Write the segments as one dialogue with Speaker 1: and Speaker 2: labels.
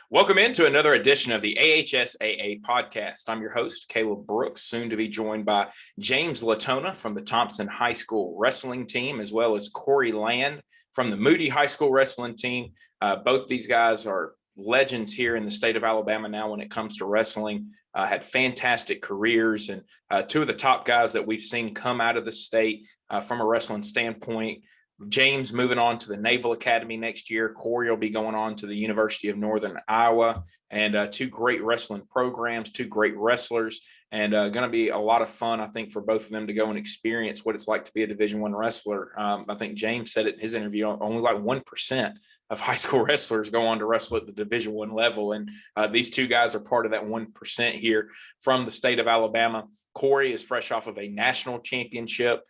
Speaker 1: Welcome into another edition of the AHSAA Podcast. I'm your host, Caleb Brooks, soon to be joined by James Latona from the Thompson High School Wrestling team, as well as Cory Land from the Moody High School Wrestling team. Both these guys are legends here in the state of Alabama now when it comes to wrestling. Had fantastic careers, and two of the top guys that we've seen come out of the state from a wrestling standpoint. James moving on to the Naval Academy next year. Cory will be going on to the University of Northern Iowa, and two great wrestling programs, two great wrestlers, and going to be a lot of fun, I think, for both of them to go and experience what it's like to be a Division I wrestler. I think James said it in his interview, only like 1% of high school wrestlers go on to wrestle at the Division I level, and these two guys are part of that 1% here from the state of Alabama. Cory is fresh off of a national championship.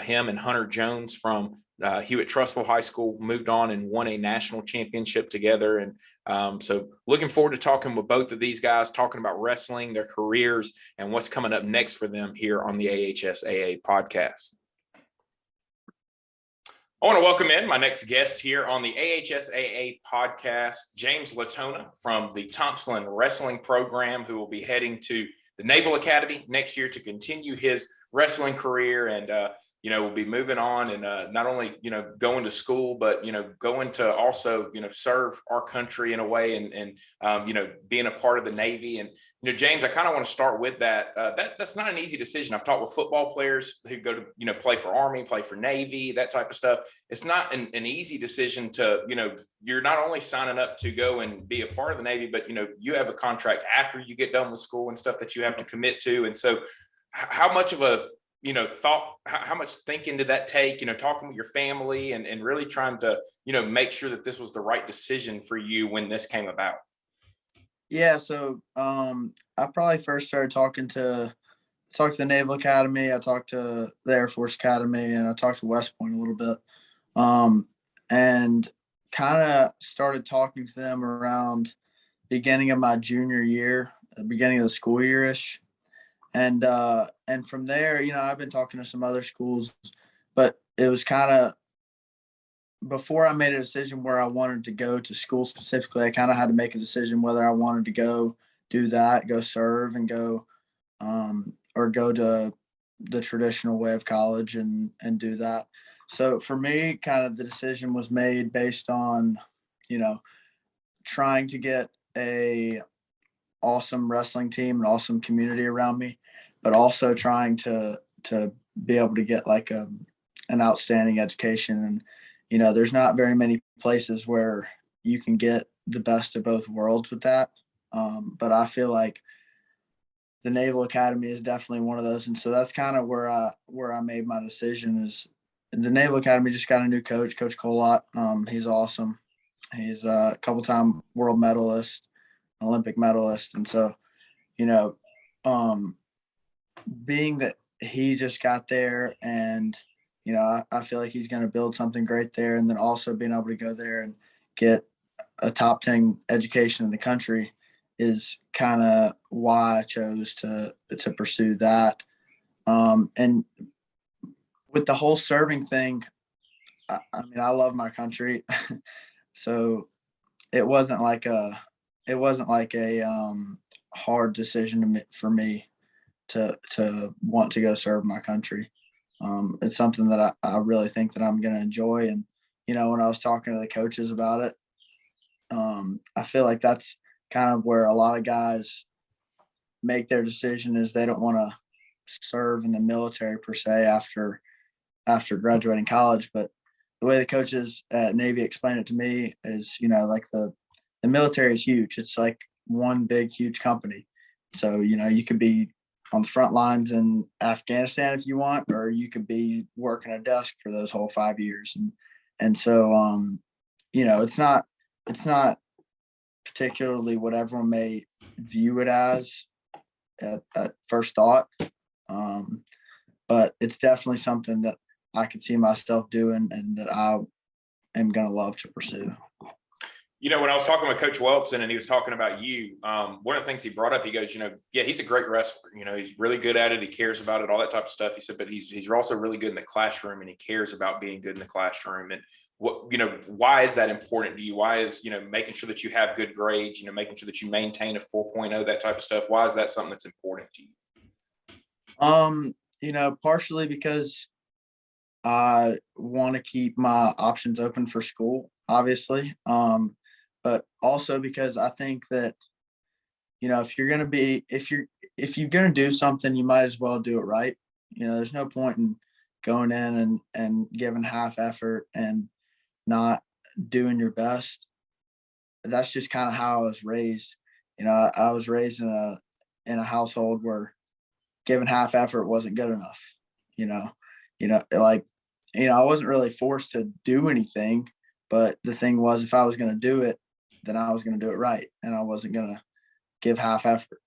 Speaker 1: Him and Hunter Jones from Hewitt-Trussville High School moved on and won a national championship together. And so looking forward to talking with both of these guys, talking about wrestling, their careers, and what's coming up next for them here on the AHSAA podcast. I want to welcome in my next guest here on the AHSAA podcast, James Latona from the Thompson Wrestling program, who will be heading to the Naval Academy next year to continue his wrestling career, and we'll be moving on and not only, going to school, but, going to also, serve our country in a way and being a part of the Navy. And, James, I kind of want to start with that. That's not an easy decision. I've talked with football players who go to, play for Army, play for Navy, that type of stuff. It's not an easy decision to, you're not only signing up to go and be a part of the Navy, but, you have a contract after you get done with school and stuff that you have to commit to. And so how much of a, how much thinking did that take, talking with your family and really trying to, make sure that this was the right decision for you when this came about?
Speaker 2: Yeah. So I probably first started talking to the Naval Academy. I talked to the Air Force Academy, and I talked to West Point a little bit, and kind of started talking to them around beginning of my junior year, beginning of the school year-ish. And from there, I've been talking to some other schools, but it was kind of before I made a decision where I wanted to go to school specifically. I kind of had to make a decision whether I wanted to go do that, go serve, and go or go to the traditional way of college and do that. So for me, kind of the decision was made based on, trying to get a awesome wrestling team, an awesome community around me, but also trying to be able to get like an outstanding education. And, there's not very many places where you can get the best of both worlds with that. But I feel like the Naval Academy is definitely one of those. And so that's kind of where I made my decision. Is the Naval Academy just got a new coach, Coach Colott. He's awesome. He's a couple-time world medalist, Olympic medalist. And so, being that he just got there, and, I feel like he's going to build something great there. And then also being able to go there and get a top 10 education in the country is kind of why I chose to pursue that. And with the whole serving thing, I love my country. So it wasn't like a hard decision for me to want to go serve my country. It's something that I really think that I'm going to enjoy. And, when I was talking to the coaches about it, I feel like that's kind of where a lot of guys make their decision, is they don't want to serve in the military per se after graduating college. But the way the coaches at Navy explained it to me is, like the military is huge. It's like one big, huge company. So, you could be on the front lines in Afghanistan if you want, or you could be working a desk for those whole 5 years. And so, it's not particularly what everyone may view it as at first thought. But it's definitely something that I could see myself doing and that I am going to love to pursue.
Speaker 1: When I was talking with Coach Welton and he was talking about you, one of the things he brought up, he goes, he's a great wrestler. He's really good at it. He cares about it, all that type of stuff. He said, but he's also really good in the classroom, and he cares about being good in the classroom. And why is that important to you? Why is, making sure that you have good grades, making sure that you maintain a 4.0, that type of stuff? Why is that something that's important to you?
Speaker 2: Partially because I want to keep my options open for school, obviously. But also because I think that, if you're going to do something, you might as well do it right. There's no point in going in and giving half effort and not doing your best. That's just kind of how I was raised. I was raised in a household where giving half effort wasn't good enough. I wasn't really forced to do anything, but the thing was, if I was going to do it, then I was going to do it right, and I wasn't going to give half effort.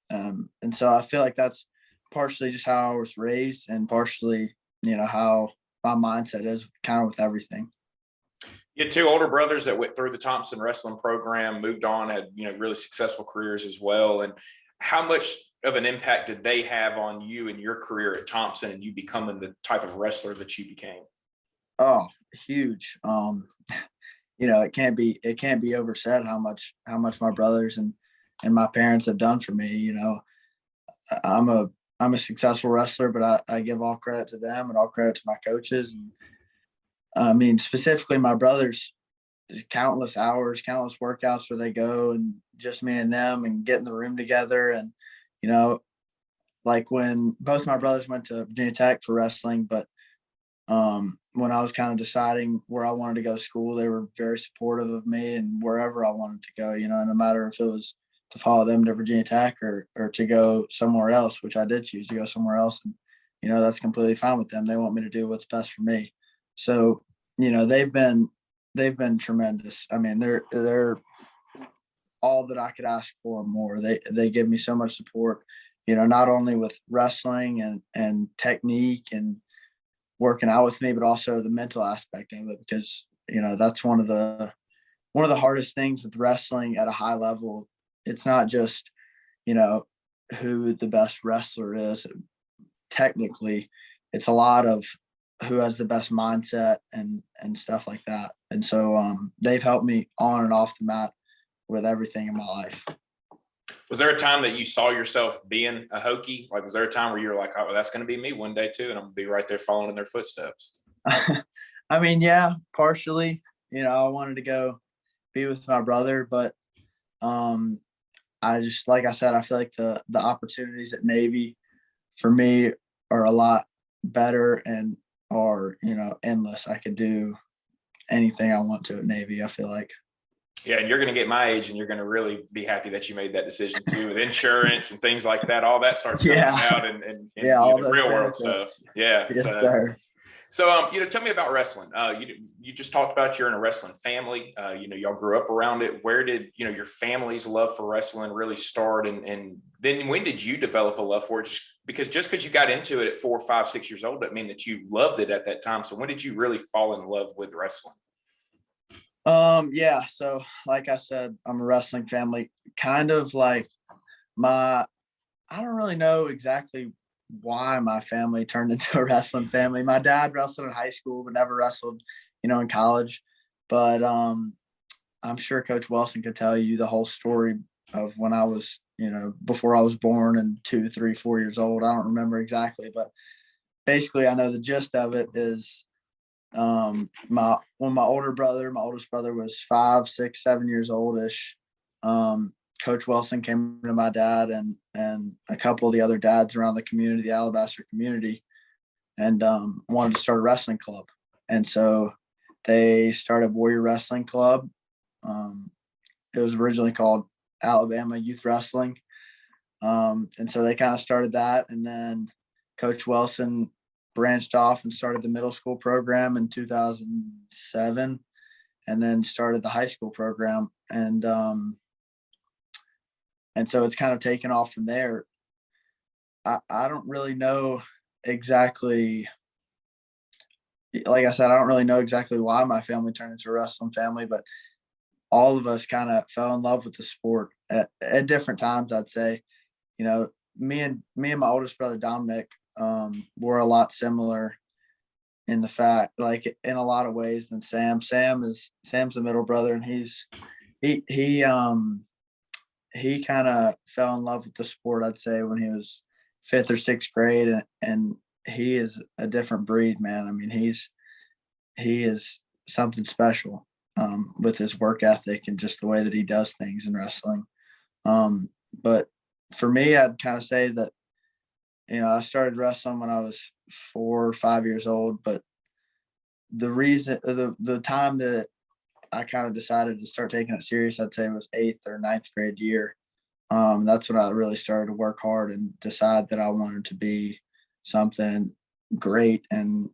Speaker 2: And so I feel like that's partially just how I was raised, and partially, how my mindset is kind of with everything.
Speaker 1: You had two older brothers that went through the Thompson Wrestling program, moved on, had, really successful careers as well. And how much of an impact did they have on you and your career at Thompson and you becoming the type of wrestler that you became?
Speaker 2: Oh, huge. It can't be oversaid how much my brothers and my parents have done for me. I'm a successful wrestler, but I give all credit to them and all credit to my coaches. And I mean, specifically my brothers, countless hours, countless workouts where they go and just me and them and get in the room together. And, like when both my brothers went to Virginia Tech for wrestling, but when I was kind of deciding where I wanted to go to school, they were very supportive of me and wherever I wanted to go, no matter if it was to follow them to Virginia Tech or to go somewhere else, which I did choose to go somewhere else. And, that's completely fine with them. They want me to do what's best for me. So, they've been tremendous. I mean, they're all that I could ask for and more. They give me so much support, not only with wrestling and technique and working out with me, but also the mental aspect of it, because, that's one of the hardest things with wrestling at a high level. It's not just, who the best wrestler is. Technically, it's a lot of who has the best mindset and stuff like that. And so they've helped me on and off the mat with everything in my life.
Speaker 1: Was there a time that you saw yourself being a Hokie? Like, was there a time where you were like, oh, well, that's going to be me one day too, and I'm going to be right there following in their footsteps?
Speaker 2: I mean, yeah, partially. I wanted to go be with my brother, but I just, like I said, I feel like the opportunities at Navy for me are a lot better and are, endless. I could do anything I want to at Navy, I feel like.
Speaker 1: Yeah, and you're going to get my age, and you're going to really be happy that you made that decision too, with insurance and things like that. All that starts coming out and
Speaker 2: all
Speaker 1: the real world stuff. Yeah.
Speaker 2: Yes, sir.
Speaker 1: So, tell me about wrestling. You just talked about you're in a wrestling family. Y'all grew up around it. Where did, your family's love for wrestling really start? And then when did you develop a love for it? Just because you got into it at 4, 5, 6 years old, doesn't mean that you loved it at that time. So when did you really fall in love with wrestling?
Speaker 2: Yeah. So like I said, I'm a wrestling family, kind of like I don't really know exactly why my family turned into a wrestling family. My dad wrestled in high school, but never wrestled, in college. But I'm sure Coach Wilson could tell you the whole story of when I was, before I was born and 2, 3, 4 years old. I don't remember exactly, but basically I know the gist of it is my oldest brother was 5, 6, 7 years oldish. Coach Wilson came to my dad and a couple of the other dads around the community, the Alabaster community, and wanted to start a wrestling club. And so they started Warrior Wrestling Club. It was originally called Alabama Youth Wrestling. And so they kind of started that. And then Coach Wilson branched off and started the middle school program in 2007, and then started the high school program. And so it's kind of taken off from there. I don't really know exactly, like I said, I don't really know exactly why my family turned into a wrestling family, but all of us kind of fell in love with the sport at different times. I'd say, me and my oldest brother, Dominic, were a lot similar. in the fact, like in a lot of ways than Sam. Sam's the middle brother, and he kind of fell in love with the sport, I'd say, when he was 5th or 6th grade, and he is a different breed, man. I mean, he is something special with his work ethic and just the way that he does things in wrestling. But for me, I'd kind of say that, I started wrestling when I was 4 or 5 years old, but the reason, the time that I kind of decided to start taking it serious, I'd say it was 8th or 9th grade year. That's when I really started to work hard and decide that I wanted to be something great, and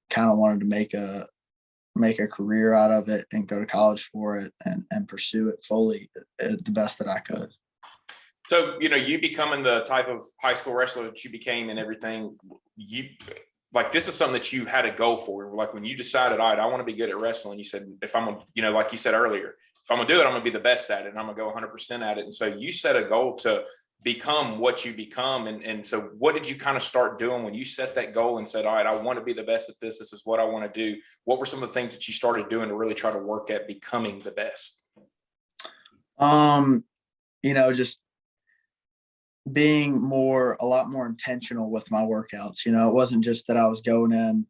Speaker 2: kind of wanted to make a career out of it and go to college for it and pursue it fully the best that I could.
Speaker 1: So, you becoming the type of high school wrestler that you became and everything, this is something that you had a goal for. Like when you decided, all right, I want to be good at wrestling, you said, if I'm, like you said earlier, if I'm gonna do it, I'm gonna be the best at it, and I'm gonna go 100% at it. And so you set a goal to become what you become. And so what did you kind of start doing when you set that goal and said, all right, I want to be the best at this. This is what I want to do. What were some of the things that you started doing to really try to work at becoming the best?
Speaker 2: Just being a lot more intentional with my workouts. It wasn't just that I was going in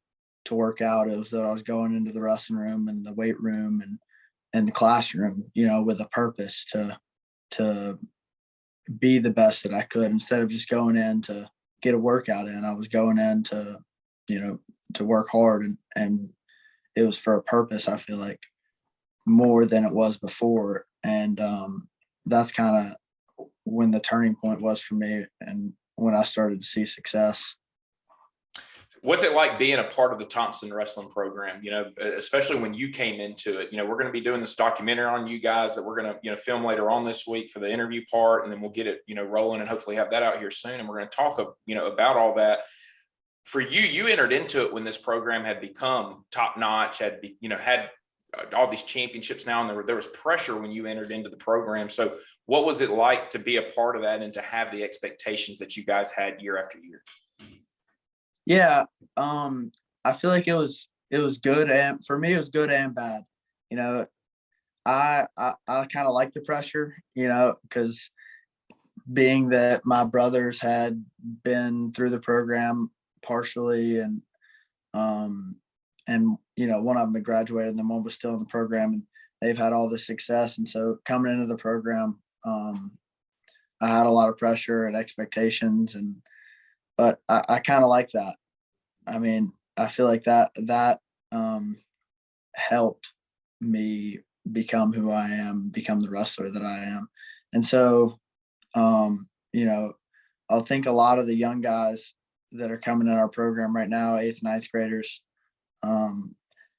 Speaker 2: to work out. It was that I was going into the wrestling room and the weight room and the classroom, with a purpose to be the best that I could, instead of just going in to get a workout in. I was going in to, to work hard, and it was for a purpose, I feel like, more than it was before. And that's kind of when the turning point was for me, and when I started to see success.
Speaker 1: What's it like being a part of the Thompson Wrestling program, especially when you came into it? We're going to be doing this documentary on you guys that we're going to, film later on this week for the interview part, and then we'll get it, rolling and hopefully have that out here soon. And we're going to talk, about all that. For you entered into it when this program had become top notch, had all these championships now, and there was pressure when you entered into the program. So what was it like to be a part of that and to have the expectations that you guys had year after year?
Speaker 2: Yeah. I feel like it was good, and for me it was good and bad. I kind of like the pressure, because being that my brothers had been through the program partially, and one of them had graduated and then one was still in the program, and they've had all the success. And so coming into the program, I had a lot of pressure and expectations, but I kind of like that. I mean, I feel like that helped me become who I am, become the wrestler that I am. And so, I think a lot of the young guys that are coming in our program right now, 8th, 9th graders,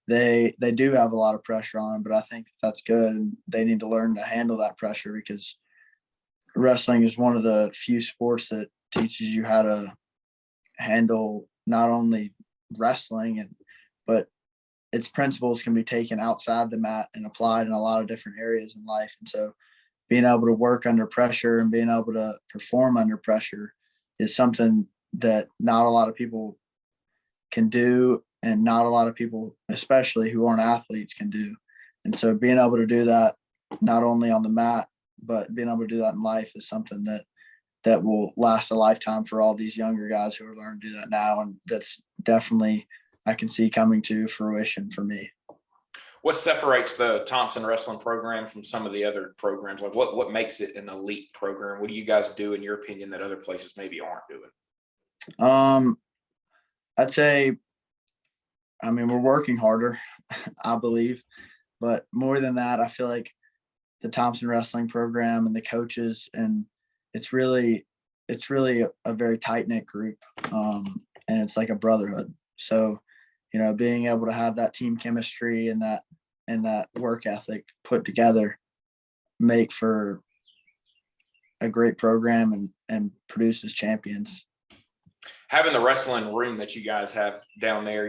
Speaker 2: they do have a lot of pressure on them, but I think that's good, and they need to learn to handle that pressure, because wrestling is one of the few sports that teaches you how to handle not only wrestling, but its principles can be taken outside the mat and applied in a lot of different areas in life. And so being able to work under pressure and being able to perform under pressure is something that not a lot of people can do, and not a lot of people, especially who aren't athletes, can do. And so being able to do that not only on the mat, but being able to do that in life is something that will last a lifetime for all these younger guys who are learning to do that now. And that's definitely, I can see coming to fruition for me.
Speaker 1: What separates the Thompson Wrestling program from some of the other programs? Like what makes it an elite program? What do you guys do, in your opinion, that other places maybe aren't doing?
Speaker 2: I'd say, we're working harder, I believe, but more than that, I feel like the Thompson Wrestling program and the coaches, and it's really a very tight-knit group, and it's like a brotherhood. So, being able to have that team chemistry and that work ethic put together make for a great program and produces champions.
Speaker 1: Having the wrestling room that you guys have down there,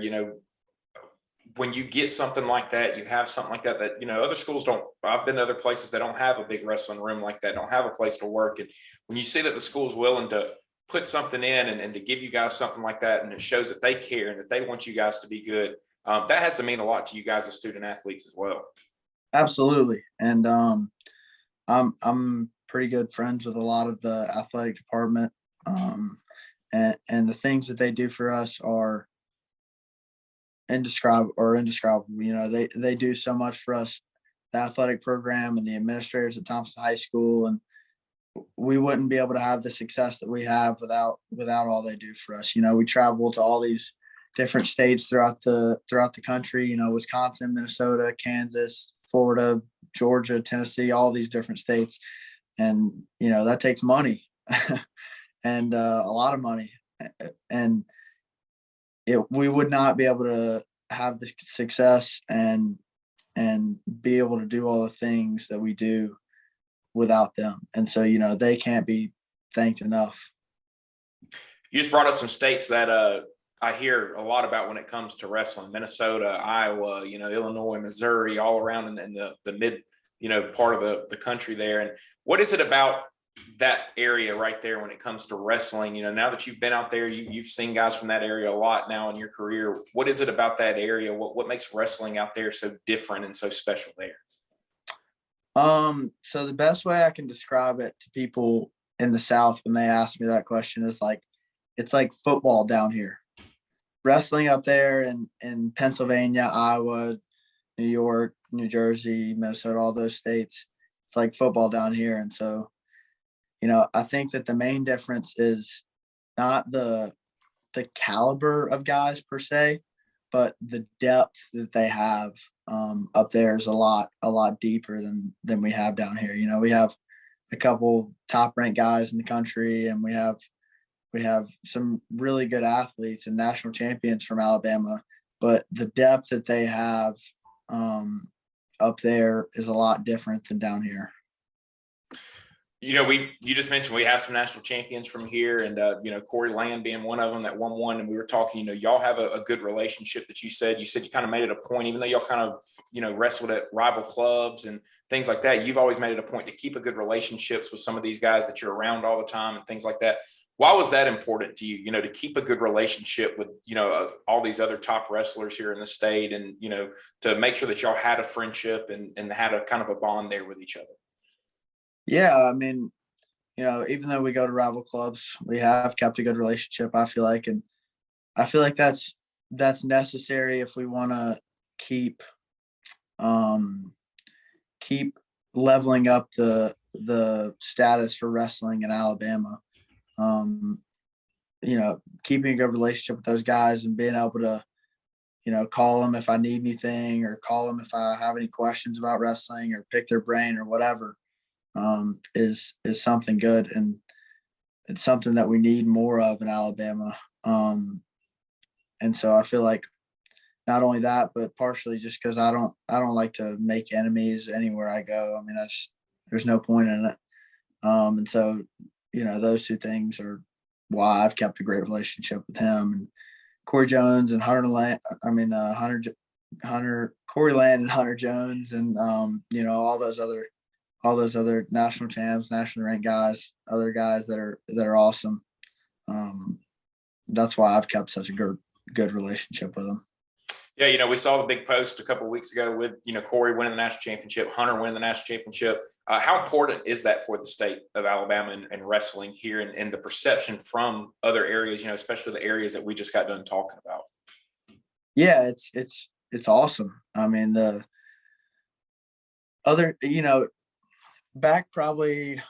Speaker 1: when you get something like that, you have something like that, other schools don't. I've been to other places that don't have a big wrestling room like that, don't have a place to work. And when you see that the school's willing to put something in and to give you guys something like that, and it shows that they care and that they want you guys to be good. That has to mean a lot to you guys as student athletes as well.
Speaker 2: Absolutely. And I'm pretty good friends with a lot of the athletic department. And the things that they do for us are indescribable. You know, they do so much for us, the athletic program and the administrators at Thompson High School, and we wouldn't be able to have the success that we have without all they do for us. You know, we travel to all these different states throughout the country, you know, Wisconsin, Minnesota, Kansas, Florida, Georgia, Tennessee, all these different states. And, you know, that takes money and a lot of money. And we would not be able to have the success and be able to do all the things that we do without them. And so, you know, they can't be thanked enough.
Speaker 1: You just brought up some states that I hear a lot about when it comes to wrestling: Minnesota, Iowa, you know, Illinois, Missouri, all around in the mid, you know, part of the country there. And what is it about that area right there when it comes to wrestling? You know, now that you've been out there, you've seen guys from that area a lot now in your career. What is it about that area? What makes wrestling out there so different and so special there?
Speaker 2: So the best way I can describe it to people in the South when they ask me that question is like, it's like football down here. Wrestling up there in Pennsylvania, Iowa, New York, New Jersey, Minnesota, all those states, it's like football down here. And so, you know, I think that the main difference is not the caliber of guys per se, but the depth that they have up there is a lot deeper than we have down here. You know, we have a couple top ranked guys in the country, and we have some really good athletes and national champions from Alabama, but the depth that they have up there is a lot different than down here.
Speaker 1: You know, you just mentioned we have some national champions from here, and you know, Cory Land being one of them that won one. And we were talking, you know, y'all have a good relationship that you said you kind of made it a point, even though y'all kind of, you know, wrestled at rival clubs and things like that, you've always made it a point to keep a good relationships with some of these guys that you're around all the time and things like that. Why was that important to you, you know, to keep a good relationship with, you know, all these other top wrestlers here in the state, and, you know, to make sure that y'all had a friendship and had a kind of a bond there with each other?
Speaker 2: Yeah, I mean, you know, even though we go to rival clubs, we have kept a good relationship, I feel like, and I feel like that's necessary if we want to keep leveling up the status for wrestling in Alabama. You know, keeping a good relationship with those guys and being able to, you know, call them if I need anything, or call them if I have any questions about wrestling, or pick their brain or whatever. Is something good, and it's something that we need more of in Alabama. And so I feel like not only that, but partially just because I don't like to make enemies anywhere I go. I mean, there's no point in it. And so, you know, those two things are why I've kept a great relationship with him and Cory Jones and Cory Land and Hunter Jones, and you know, all those other national champs, national ranked guys, other guys that are awesome. That's why I've kept such a good relationship with them.
Speaker 1: Yeah, you know, we saw the big post a couple of weeks ago with, you know, Cory winning the national championship, Hunter winning the national championship. How important is that for the state of Alabama and wrestling here, and the perception from other areas, you know, especially the areas that we just got done talking about?
Speaker 2: Yeah, it's awesome. I mean, the other, you know, back probably,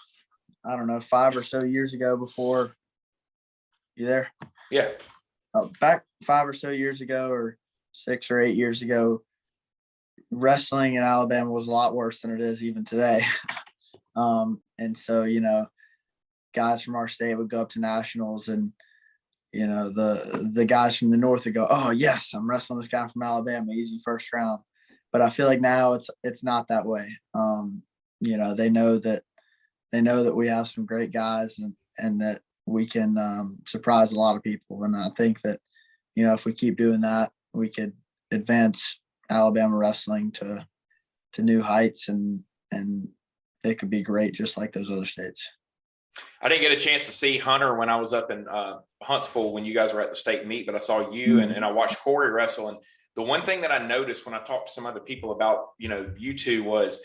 Speaker 2: I don't know, 5 or so years ago before. You there?
Speaker 1: Yeah.
Speaker 2: Back 5 or so years ago, or 6 or 8 years ago, wrestling in Alabama was a lot worse than it is even today. And so, you know, guys from our state would go up to nationals, and, you know, the guys from the north would go, "Oh yes, I'm wrestling this guy from Alabama, easy first round." But I feel like now it's not that way. You know, they know that we have some great guys, and that we can surprise a lot of people. And I think that, you know, if we keep doing that, we could advance Alabama wrestling to new heights, and it could be great, just like those other states.
Speaker 1: I didn't get a chance to see Hunter when I was up in Huntsville when you guys were at the state meet, but I saw you and I watched Cory wrestle. And the one thing that I noticed when I talked to some other people about, you two was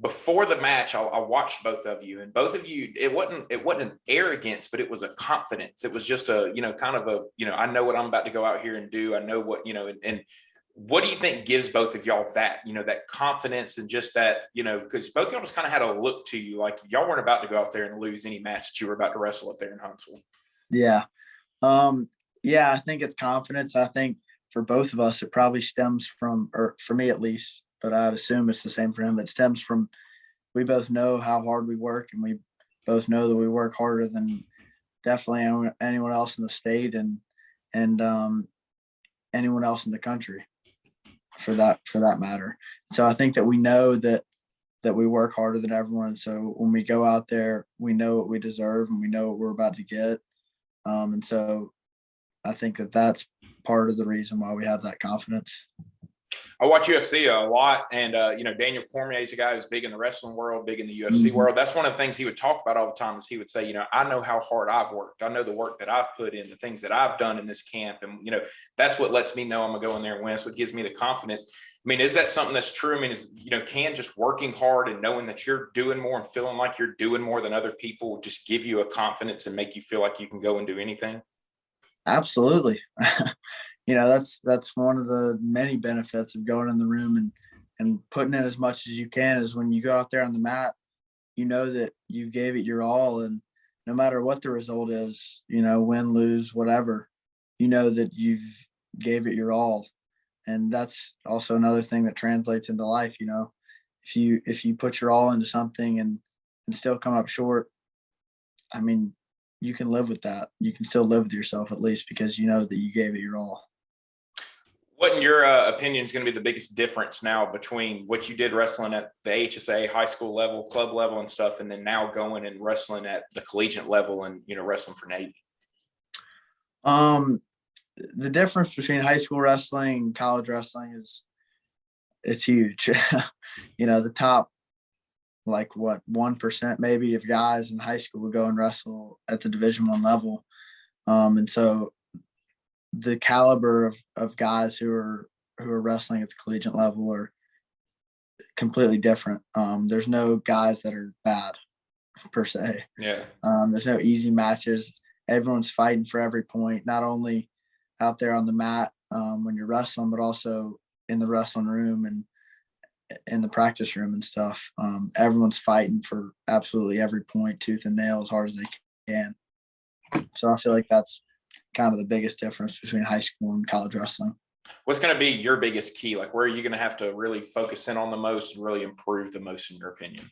Speaker 1: before the match, I watched both of you, and both of you, it wasn't an arrogance, but it was a confidence. It was just a, kind of a, I know what I'm about to go out here and do. I know what, and what do you think gives both of y'all that, that confidence and just that, because both of y'all just kind of had a look to you, like y'all weren't about to go out there and lose any match that you were about to wrestle up there in Huntsville.
Speaker 2: Yeah. Yeah, I think it's confidence. I think for both of us, it probably stems from, or for me at least, but I'd assume it's the same for him. It stems from, we both know how hard we work, and we both know that we work harder than definitely anyone else in the state and anyone else in the country for that matter. So I think that we know that we work harder than everyone. So when we go out there, we know what we deserve and we know what we're about to get. And so I think that that's part of the reason why we have that confidence.
Speaker 1: I watch UFC a lot, and Daniel Cormier is a guy who's big in the wrestling world, big in the UFC world. That's one of the things he would talk about all the time. Is he would say, I know how hard I've worked. I know the work that I've put in, the things that I've done in this camp, and that's what lets me know I'm gonna go in there and win. That's what gives me the confidence. I mean, is that something that's true? I mean, can just working hard and knowing that you're doing more and feeling like you're doing more than other people just give you a confidence and make you feel like you can go and do anything?
Speaker 2: Absolutely. That's one of the many benefits of going in the room and putting in as much as you can. Is when you go out there on the mat, you know that you gave it your all, and no matter what the result is, win, lose, whatever, that you've gave it your all. And that's also another thing that translates into life. If you put your all into something and still come up short, I mean, you can live with that. You can still live with yourself, at least, because you know that you gave it your all.
Speaker 1: What, in your opinion, is going to be the biggest difference now between what you did wrestling at the AHSAA high school level, club level and stuff, and then now going and wrestling at the collegiate level and, wrestling for Navy?
Speaker 2: The difference between high school wrestling and college wrestling it's huge. The top, 1% maybe of guys in high school would go and wrestle at the Division I level. And so the caliber of guys who are wrestling at the collegiate level are completely different. There's no guys that are bad per se.
Speaker 1: Yeah.
Speaker 2: There's no easy matches. Everyone's fighting for every point, not only out there on the mat when you're wrestling, but also in the wrestling room and in the practice room and stuff. Everyone's fighting for absolutely every point, tooth and nail, as hard as they can. So I feel like that's kind of the biggest difference between high school and college wrestling.
Speaker 1: What's going to be your biggest key? Like, where are you going to have to really focus in on the most and really improve the most, in your opinion?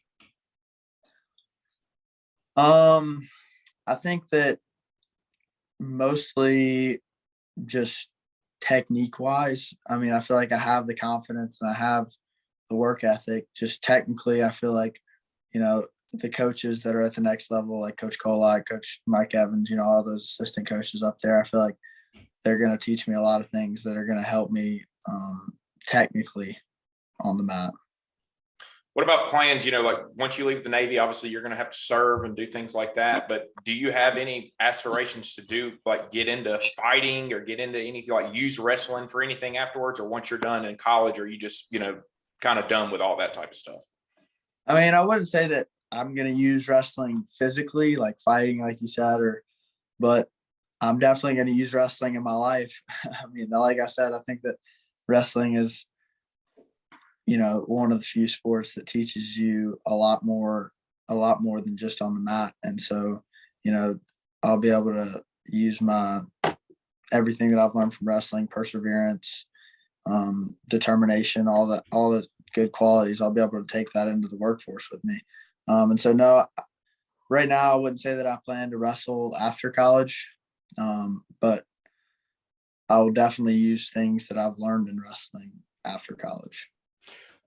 Speaker 2: I think that mostly just technique wise. I mean, I feel like I have the confidence and I have the work ethic. Just technically, I feel like, the coaches that are at the next level, like Coach Kolak, Coach Mike Evans, all those assistant coaches up there, I feel like they're going to teach me a lot of things that are going to help me technically on the mat.
Speaker 1: What about plans? Like once you leave the Navy, obviously you're going to have to serve and do things like that. But do you have any aspirations to do, like get into fighting or get into anything, like use wrestling for anything afterwards? Or once you're done in college, are you just, kind of done with all that type of stuff?
Speaker 2: I mean, I wouldn't say that I'm going to use wrestling physically, like fighting, like you said, but I'm definitely going to use wrestling in my life. I mean, like I said, I think that wrestling is, one of the few sports that teaches you a lot more than just on the mat. And so, I'll be able to use everything that I've learned from wrestling, perseverance, determination, all the good qualities. I'll be able to take that into the workforce with me. And so, no, right now I wouldn't say that I plan to wrestle after college, but I will definitely use things that I've learned in wrestling after college.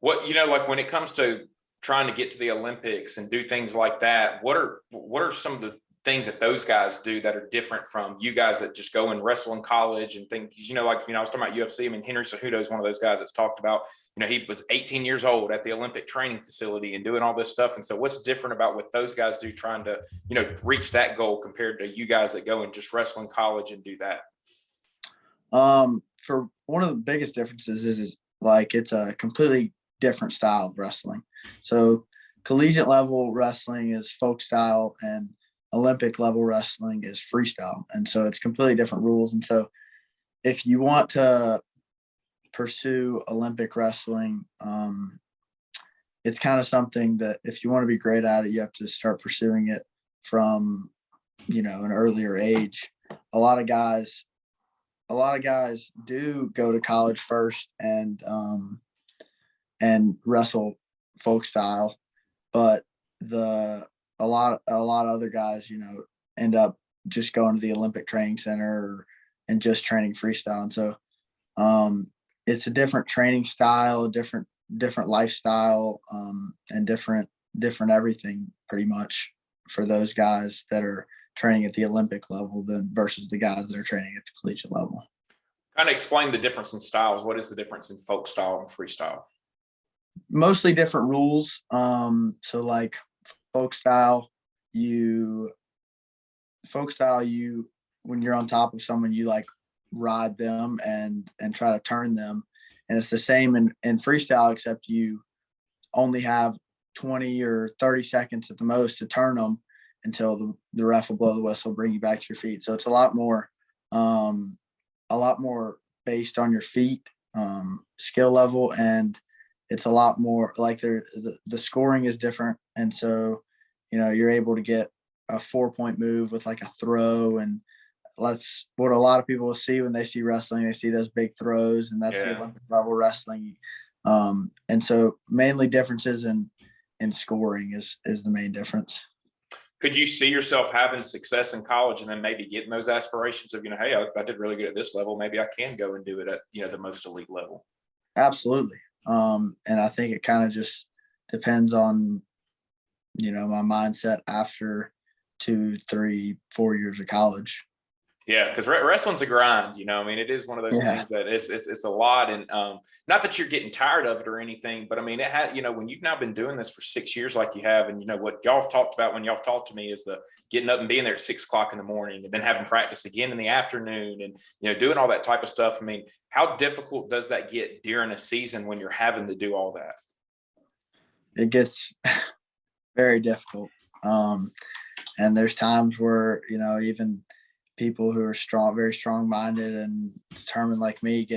Speaker 1: What, like when it comes to trying to get to the Olympics and do things like that, what are some of the things that those guys do that are different from you guys that just go and wrestle in college and think, I was talking about UFC. I mean, Henry Cejudo is one of those guys that's talked about, he was 18 years old at the Olympic training facility and doing all this stuff. And so what's different about what those guys do trying to, reach that goal compared to you guys that go and just wrestle in college and do that?
Speaker 2: For one of the biggest differences is like, it's a completely different style of wrestling. So collegiate level wrestling is folk style and Olympic level wrestling is freestyle. And so it's completely different rules. And so if you want to pursue Olympic wrestling, it's kind of something that if you want to be great at it, you have to start pursuing it from, an earlier age. A lot of guys do go to college first and wrestle folk style, but a lot of other guys, end up just going to the Olympic Training Center and just training freestyle. And so it's a different training style, different lifestyle, and different everything pretty much for those guys that are training at the Olympic level than versus the guys that are training at the collegiate level.
Speaker 1: Kind of explain the difference in styles. What is the difference in folk style and freestyle?
Speaker 2: Mostly different rules. So like folk style, when you're on top of someone, you like ride them and try to turn them. And it's the same in freestyle, except you only have 20 or 30 seconds at the most to turn them until the ref will blow the whistle, bring you back to your feet. So it's a lot more based on your feet, skill level, and it's a lot more like the scoring is different. And so, you're able to get a 4-point move with like a throw. And that's what a lot of people will see when they see wrestling. They see those big throws, and that's the Olympic level wrestling. And so mainly differences in scoring is the main difference.
Speaker 1: Could you see yourself having success in college and then maybe getting those aspirations of, hey, I did really good at this level. Maybe I can go and do it at, the most elite level?
Speaker 2: Absolutely. And I think it kind of just depends on, my mindset after 2, 3, 4 years of college.
Speaker 1: Yeah, because wrestling's a grind, it is one of those things that it's a lot. And not that you're getting tired of it or anything, but it had, when you've now been doing this for 6 years like you have, and what y'all have talked about when y'all have talked to me is the getting up and being there at 6 o'clock in the morning and then having practice again in the afternoon and, doing all that type of stuff. How difficult does that get during a season when you're having to do all that?
Speaker 2: It gets very difficult. And there's times where, even people who are very strong-minded and determined like me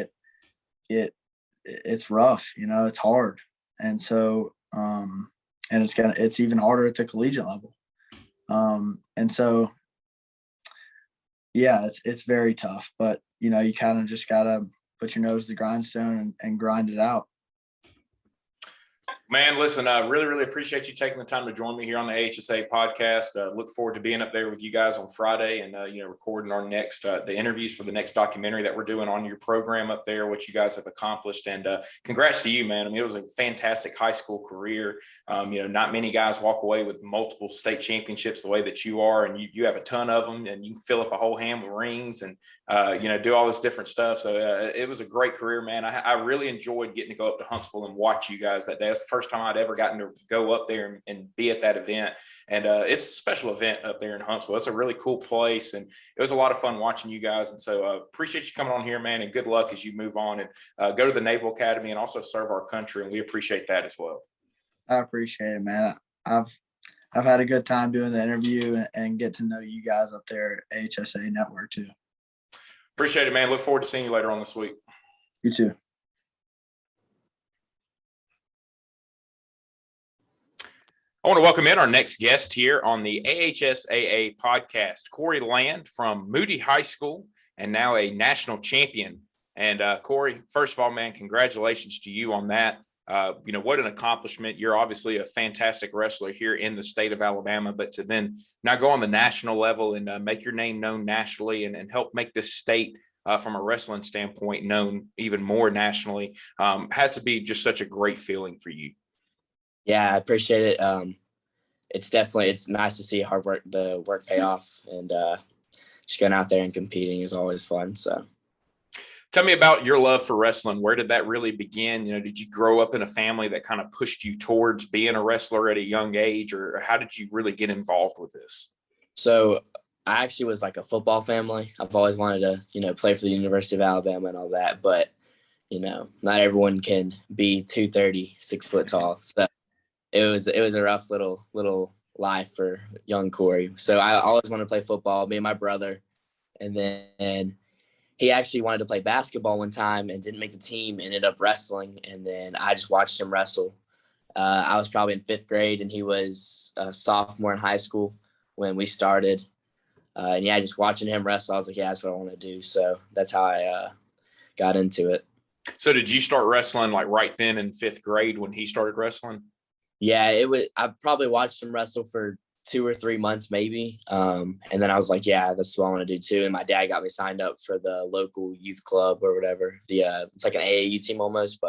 Speaker 2: it's rough, it's hard. And so, and it's even harder at the collegiate level. And so, yeah, it's very tough, but you kind of just got to put your nose to the grindstone and grind it out.
Speaker 1: Man, listen, I really, really appreciate you taking the time to join me here on the AHSAA podcast. Look forward to being up there with you guys on Friday and, recording our next, the interviews for the next documentary that we're doing on your program up there, what you guys have accomplished. And congrats to you, man. It was a fantastic high school career. Not many guys walk away with multiple state championships the way that you are, and you have a ton of them, and you can fill up a whole hand with rings and, do all this different stuff. So it was a great career, man. I really enjoyed getting to go up to Huntsville and watch you guys that day. That's the first time I'd ever gotten to go up there and be at that event. And it's a special event up there in Huntsville. It's a really cool place. And it was a lot of fun watching you guys. And so appreciate you coming on here, man, and good luck as you move on and go to the Naval Academy and also serve our country. And we appreciate that as well.
Speaker 2: I appreciate it, man. I've had a good time doing the interview and get to know you guys up there at AHSAA Network too.
Speaker 1: Appreciate it, man. Look forward to seeing you later on this week.
Speaker 2: You too.
Speaker 1: I want to welcome in our next guest here on the AHSAA podcast, Cory Land from Moody High School and now a national champion. And Cory, first of all, man, congratulations to you on that. What an accomplishment. You're obviously a fantastic wrestler here in the state of Alabama, but to then now go on the national level and make your name known nationally and help make this state from a wrestling standpoint known even more nationally has to be just such a great feeling for you.
Speaker 3: Yeah, I appreciate it. it's nice to see the work pay off, and just going out there and competing is always fun. So.
Speaker 1: Tell me about your love for wrestling. Where did that really begin? Did you grow up in a family that kind of pushed you towards being a wrestler at a young age, or how did you really get involved with this?
Speaker 3: So I actually was like a football family. I've always wanted to, play for the University of Alabama and all that, but, not everyone can be 230, 6 foot tall. So it was a rough little life for young Cory. So I always wanted to play football, me and my brother. And then he actually wanted to play basketball one time and didn't make the team, ended up wrestling. And then I just watched him wrestle. I was probably in 5th grade, and he was a sophomore in high school when we started. And just watching him wrestle, I was like, yeah, that's what I want to do. So that's how I got into it.
Speaker 1: So did you start wrestling like right then in 5th grade when he started wrestling?
Speaker 3: Yeah, I probably watched him wrestle for 2 or 3 months maybe. And then I was like, yeah, that's what I want to do too. And my dad got me signed up for the local youth club or whatever. It's like an AAU team almost,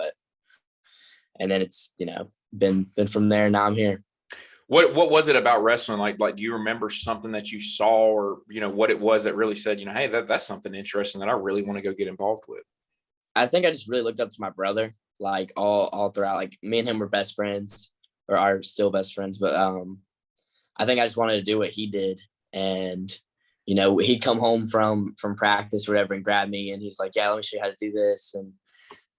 Speaker 3: and then it's, been from there. Now I'm here.
Speaker 1: What was it about wrestling? Like, do you remember something that you saw, or, what it was that really said, hey, that's something interesting that I really want to go get involved with?
Speaker 3: I think I just really looked up to my brother, like all throughout. Like, me and him were best friends, or are still best friends. But I think I just wanted to do what he did. And, he'd come home from practice or whatever and grab me, and he's like, yeah, let me show you how to do this.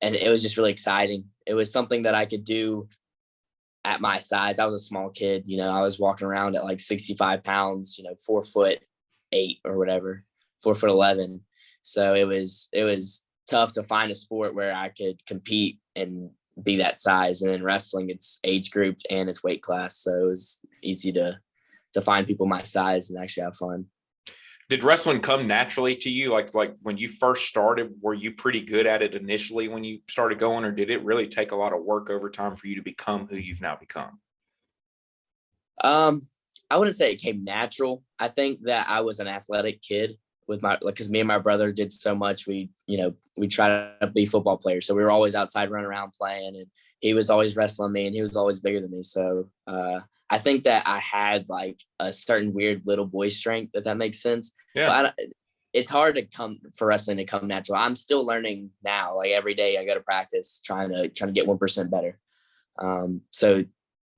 Speaker 3: And it was just really exciting. It was something that I could do at my size. I was a small kid, I was walking around at like 65 pounds, 4'8" or whatever, 4'11". So it was tough to find a sport where I could compete and be that size. And in wrestling, it's age grouped and it's weight class. So it was easy to find people my size and actually have fun.
Speaker 1: Did wrestling come naturally to you? Like when you first started, were you pretty good at it initially when you started going, or did it really take a lot of work over time for you to become who you've now become?
Speaker 3: I wouldn't say it came natural. I think that I was an athletic kid because me and my brother did so much. We tried to be football players. So we were always outside running around playing, and he was always wrestling me, and he was always bigger than me. So, I think that I had like a certain weird little boy strength, if that makes sense.
Speaker 1: Yeah.
Speaker 3: But it's hard for wrestling to come natural. I'm still learning now. Like every day I go to practice trying to get 1% better. So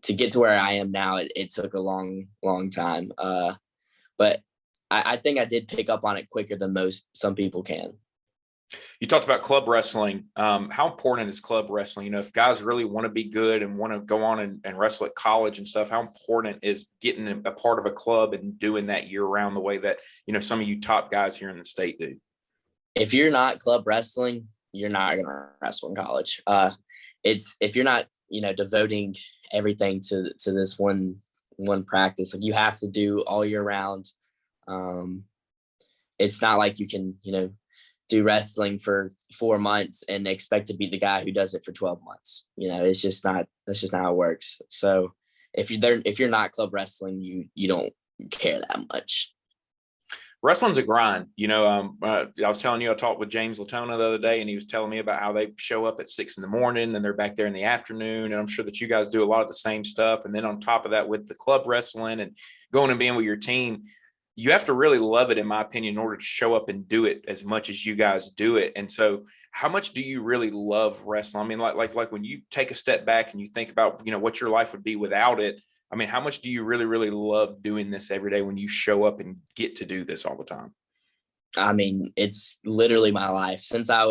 Speaker 3: to get to where I am now, it took a long, long time. But I think I did pick up on it quicker than some people can.
Speaker 1: You talked about club wrestling. How important is club wrestling? If guys really want to be good and want to go on and wrestle at college and stuff, how important is getting a part of a club and doing that year round the way that, some of you top guys here in the state do?
Speaker 3: If you're not club wrestling, you're not going to wrestle in college. If you're not, devoting everything to this one practice, like you have to do all year round. It's not like you can, do wrestling for 4 months and expect to beat the guy who does it for 12 months. That's just not how it works. So if you're not club wrestling, you don't care that much.
Speaker 1: Wrestling's a grind. I was telling you, I talked with James Latona the other day, and he was telling me about how they show up at 6 a.m. and they're back there in the afternoon. And I'm sure that you guys do a lot of the same stuff. And then on top of that, with the club wrestling and going and being with your team, you have to really love it, in my opinion, in order to show up and do it as much as you guys do it. And so how much do you really love wrestling? I mean, like when you take a step back and you think about, what your life would be without it, I mean, how much do you really, really love doing this every day when you show up and get to do this all the time?
Speaker 3: I mean, it's literally my life. Since I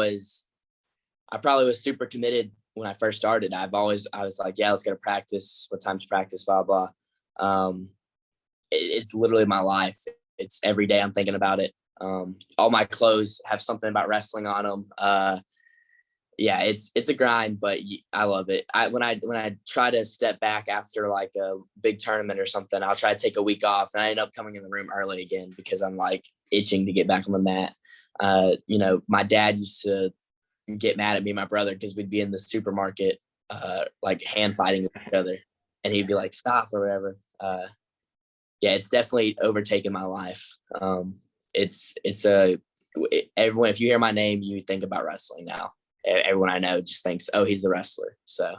Speaker 3: probably was super committed when I first started. I was like, yeah, let's go to practice. What time's practice? Blah, blah. It's literally my life. It's every day I'm thinking about it. All my clothes have something about wrestling on them. Yeah, it's a grind, but I love it. When I try to step back after like a big tournament or something, I'll try to take a week off, and I end up coming in the room early again because I'm like itching to get back on the mat. My dad used to get mad at me and my brother because we'd be in the supermarket, like hand fighting with each other, and he'd be like, "Stop" or whatever. Yeah, it's definitely overtaken my life. Everyone, if you hear my name, you think about wrestling now. Everyone I know just thinks, oh, he's the wrestler. So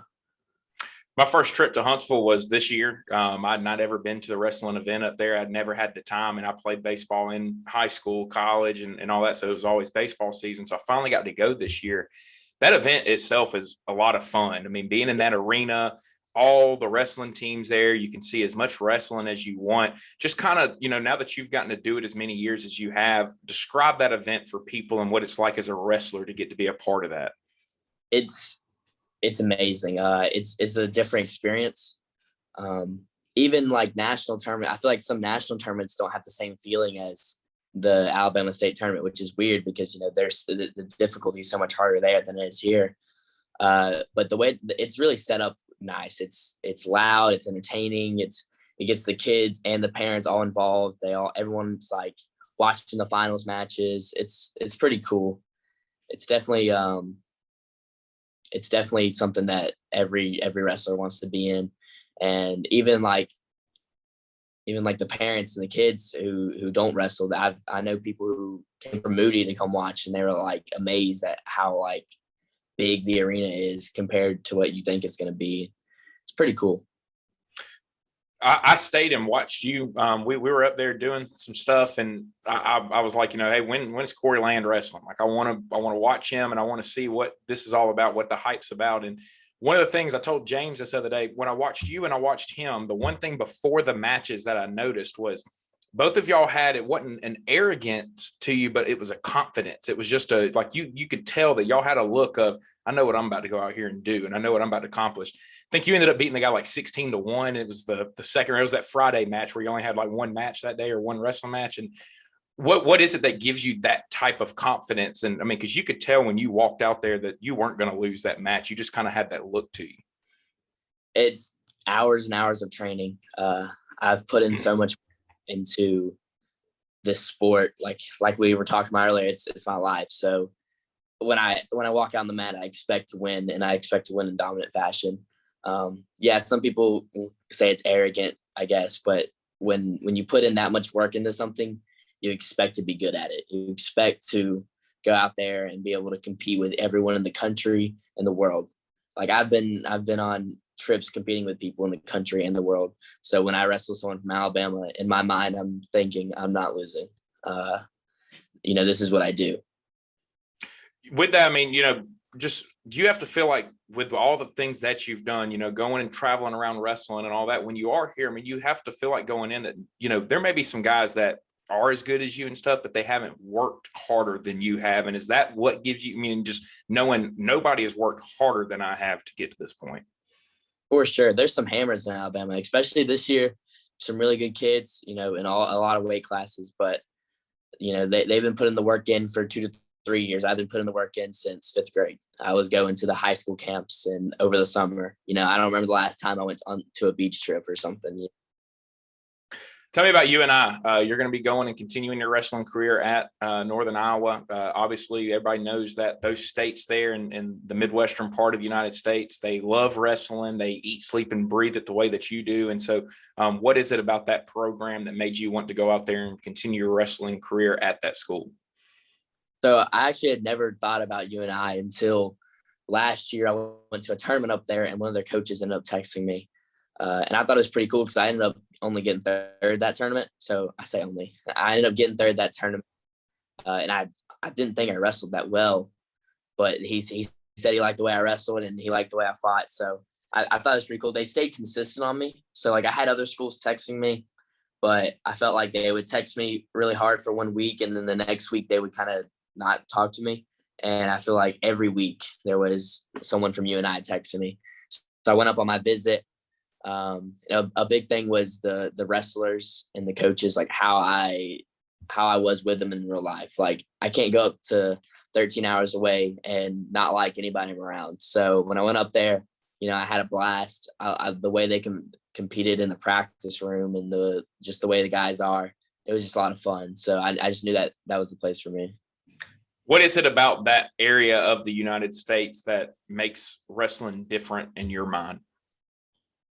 Speaker 1: My first trip to Huntsville was this year. I'd not ever been to the wrestling event up there. I'd never had the time, and I played baseball in high school, college, and all that. So it was always baseball season. So I finally got to go this year. That event itself is a lot of fun. I mean, being in that arena, all the wrestling teams there, you can see as much wrestling as you want. Just kind of, now that you've gotten to do it as many years as you have, describe that event for people and what it's like as a wrestler to get to be a part of that.
Speaker 3: It's amazing. It's a different experience. Even like national tournament, I feel like some national tournaments don't have the same feeling as the Alabama State Tournament, which is weird because, there's the difficulty is so much harder there than it is here. But the way it's really set up nice. It's loud, it's entertaining, it gets the kids and the parents all involved. Everyone's like watching the finals matches. It's pretty cool. It's definitely something that every wrestler wants to be in. And even like the parents and the kids who don't wrestle, I know people who came from Moody to come watch, and they were like amazed at how like big the arena is compared to what you think it's going to be. It's pretty cool.
Speaker 1: I stayed and watched you. We were up there doing some stuff, and I was like, hey, when's Cory Land wrestling? Like, I want to watch him, and I want to see what this is all about, what the hype's about. And one of the things I told James this other day, when I watched you and I watched him, the one thing before the matches that I noticed was both of y'all it wasn't an arrogance to you, but it was a confidence. It was just like you could tell that y'all had a look of, I know what I'm about to go out here and do, and I know what I'm about to accomplish. I think you ended up beating the guy like 16-1. It was the second, it was that Friday match where you only had like one match that day or one wrestling match. And what is it that gives you that type of confidence? And I mean, because you could tell when you walked out there that you weren't going to lose that match. You just kind of had that look to you.
Speaker 3: It's hours and hours of training. I've put in so much into this sport. Like we were talking about earlier, it's my life. So when I walk out on the mat, I expect to win, and I expect to win in dominant fashion. Some people will say it's arrogant, I guess, but when you put in that much work into something, you expect to be good at it. You expect to go out there and be able to compete with everyone in the country and the world. Like I've been on trips competing with people in the country and the world. So when I wrestle someone from Alabama, in my mind, I'm thinking I'm not losing. This is what I do.
Speaker 1: With that, I mean, just do you have to feel like with all the things that you've done, going and traveling around wrestling and all that, when you are here, I mean, you have to feel like going in that, there may be some guys that are as good as you and stuff, but they haven't worked harder than you have. And is that what gives you, just knowing nobody has worked harder than I have to get to this point?
Speaker 3: For sure. There's some hammers in Alabama, especially this year, some really good kids, in a lot of weight classes, but they've been putting the work in for 2 to 3 years. I've been putting the work in since 5th grade. I was going to the high school camps and over the summer, I don't remember the last time I went to a beach trip or something.
Speaker 1: Tell me about you and I. You're going to be going and continuing your wrestling career at Northern Iowa. Obviously, everybody knows that those states there in the Midwestern part of the United States, they love wrestling. They eat, sleep, and breathe it the way that you do. And so what is it about that program that made you want to go out there and continue your wrestling career at that school?
Speaker 3: So I actually had never thought about UNI until last year. I went to a tournament up there, and one of their coaches ended up texting me. And I thought it was pretty cool because I ended up only getting third that tournament. So I say only. I ended up getting third that tournament. And I didn't think I wrestled that well. But he said he liked the way I wrestled and he liked the way I fought. So I thought it was pretty cool. They stayed consistent on me. So, I had other schools texting me. But I felt like they would text me really hard for 1 week. And then the next week they would kind of not talk to me. And I feel like every week there was someone from UNI texting me. So I went up on my visit. A big thing was the wrestlers and the coaches, like how I was with them in real life. Like I can't go up to 13 hours away and not like anybody around. So when I went up there, I had a blast. The way they competed in the practice room and the way the guys are, it was just a lot of fun. So I just knew that was the place for me.
Speaker 1: What is it about that area of the United States that makes wrestling different in your mind?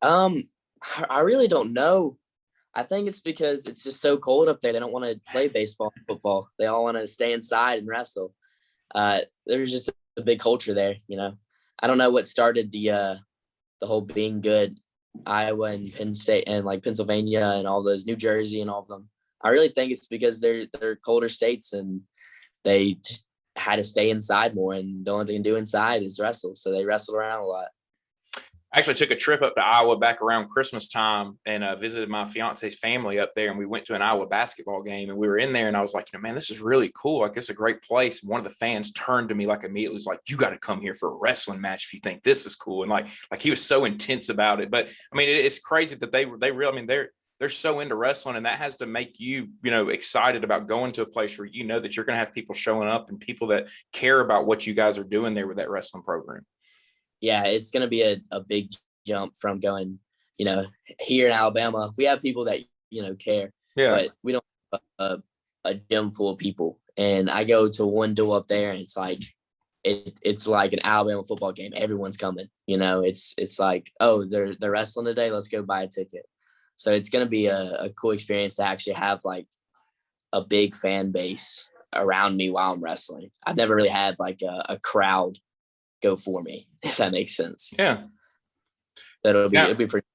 Speaker 3: I really don't know. I think it's because it's just so cold up there. They don't want to play baseball and football. They all want to stay inside and wrestle. There's just a big culture there, I don't know what started the the whole being good, Iowa and Penn State and like Pennsylvania and all those, New Jersey and all of them. I really think it's because they're colder states and they just had to stay inside more, and the only thing to do inside is wrestle. So they wrestled around a lot.
Speaker 1: I actually took a trip up to Iowa back around Christmas time and visited my fiance's family up there. And we went to an Iowa basketball game, and we were in there, and I was like, man, this is really cool. Like, it's a great place. One of the fans turned to me like immediately, was like, you got to come here for a wrestling match if you think this is cool. And like he was so intense about it. But I mean, it's crazy that they really, I mean, they're so into wrestling, and that has to make you, excited about going to a place where that you're going to have people showing up and people that care about what you guys are doing there with that wrestling program. Yeah,
Speaker 3: it's going to be a big jump from going, here in Alabama, we have people that, care, but we don't have a gym full of people. And I go to one duel up there, and it's like, it's like an Alabama football game. Everyone's coming, it's like, oh, they're wrestling today. Let's go buy a ticket. So it's going to be a cool experience to actually have like a big fan base around me while I'm wrestling. I've never really had like a crowd go for me, if that makes sense.
Speaker 1: Yeah.
Speaker 3: So it'll be pretty.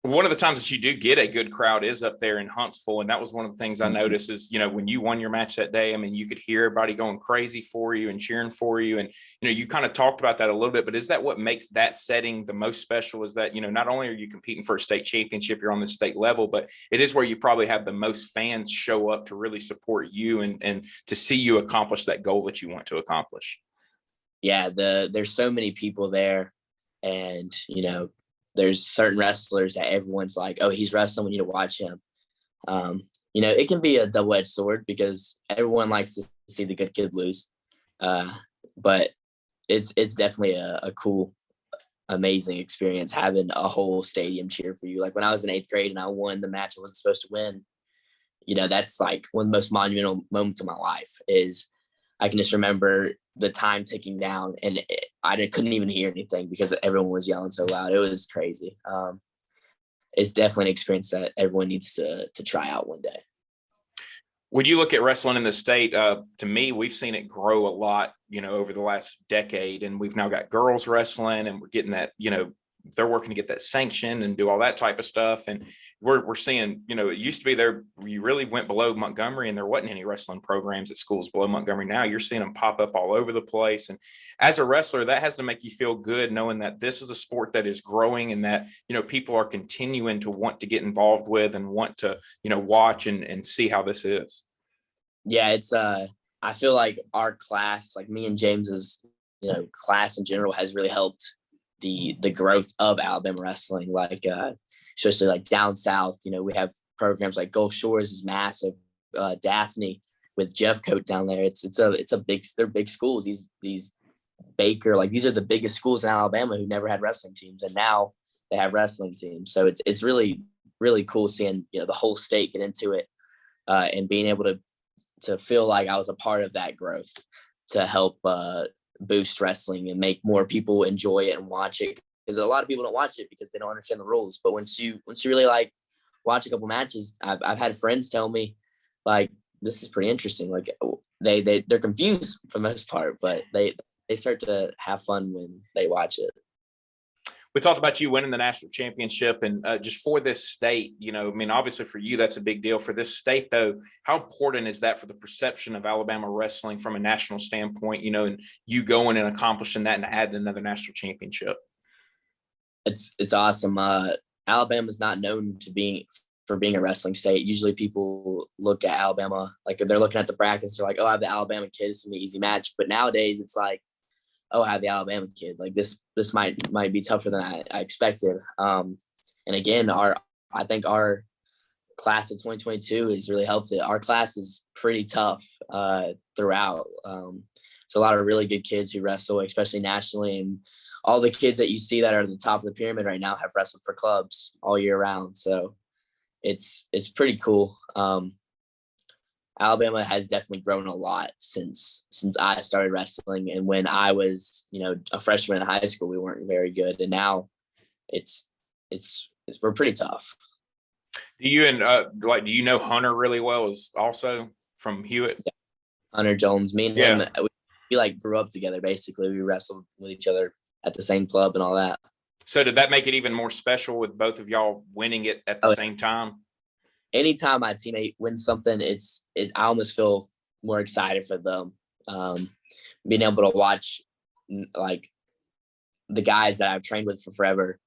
Speaker 1: One of the times that you do get a good crowd is up there in Huntsville. And that was one of the things I noticed is, when you won your match that day, I mean, you could hear everybody going crazy for you and cheering for you. And, you kind of talked about that a little bit, but is that what makes that setting the most special, is that, not only are you competing for a state championship, you're on the state level, but it is where you probably have the most fans show up to really support you and to see you accomplish that goal that you want to accomplish.
Speaker 3: Yeah. There's so many people there, and, there's certain wrestlers that everyone's like, oh, he's wrestling, we need to watch him. It can be a double-edged sword because everyone likes to see the good kid lose. But it's definitely a cool, amazing experience having a whole stadium cheer for you. Like when I was in 8th grade and I won the match I wasn't supposed to win, that's like one of the most monumental moments of my life. Is I can just remember the time ticking down, and I couldn't even hear anything because everyone was yelling so loud. It was crazy. It's definitely an experience that everyone needs to try out one day.
Speaker 1: When you look at wrestling in the state, to me, we've seen it grow a lot, over the last decade, and we've now got girls wrestling, and we're getting that, they're working to get that sanctioned and do all that type of stuff. And we're seeing, it used to be there, you really went below Montgomery and there wasn't any wrestling programs at schools below Montgomery. Now you're seeing them pop up all over the place. And as a wrestler, that has to make you feel good knowing that this is a sport that is growing and that, people are continuing to want to get involved with and want to, watch and see how this is.
Speaker 3: Yeah, it's I feel like our class, like me and James's, class in general, has really helped the growth of Alabama wrestling, like especially like down south. We have programs like Gulf Shores is massive, Daphne with Jeff Coat down there. They're big schools. These Baker, like these are the biggest schools in Alabama who never had wrestling teams, and now they have wrestling teams. So it's really, really cool seeing the whole state get into it, and being able to feel like I was a part of that growth to help boost wrestling and make more people enjoy it and watch it, because a lot of people don't watch it because they don't understand the rules. But once you really like watch a couple matches, I've had friends tell me like, this is pretty interesting. Like they're confused for the most part, but they start to have fun when they watch it.
Speaker 1: We talked about you winning the national championship, and just for this state, obviously for you, that's a big deal. For this state, though, how important is that for the perception of Alabama wrestling from a national standpoint, and you going and accomplishing that and adding another national championship?
Speaker 3: It's awesome. Alabama's not known for being a wrestling state. Usually people look at Alabama, like if they're looking at the brackets, they're like, oh, I have the Alabama kid, it's gonna be an easy match. But nowadays it's like, oh, I have the Alabama kid. Like this might be tougher than I expected. And again, I think our class of 2022 has really helped it. Our class is pretty tough throughout. It's a lot of really good kids who wrestle, especially nationally. And all the kids that you see that are at the top of the pyramid right now have wrestled for clubs all year round. So it's pretty cool. Alabama has definitely grown a lot since I started wrestling. And when I was, a freshman in high school, we weren't very good. And now we're pretty tough.
Speaker 1: Do you do you know Hunter really well, is also from Hewitt?
Speaker 3: Yeah. Hunter Jones, me and him, we like grew up together. Basically, we wrestled with each other at the same club and all that.
Speaker 1: So did that make it even more special with both of y'all winning it at the same time?
Speaker 3: Anytime my teammate wins something, I almost feel more excited for them. Being able to watch like the guys that I've trained with for forever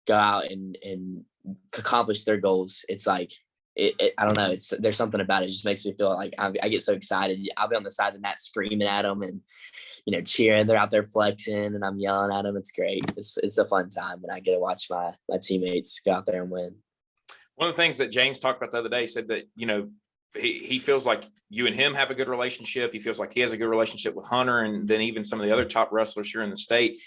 Speaker 3: go out and accomplish their goals. It's like, I don't know. There's something about it. It just makes me feel like I get so excited. I'll be on the side of the mat screaming at them and, cheering. They're out there flexing and I'm yelling at them. It's great. It's a fun time when I get to watch my teammates go out there and win.
Speaker 1: One of the things that James talked about the other day said that, he feels like you and him have a good relationship. He feels like he has a good relationship with Hunter and then even some of the other top wrestlers here in the state.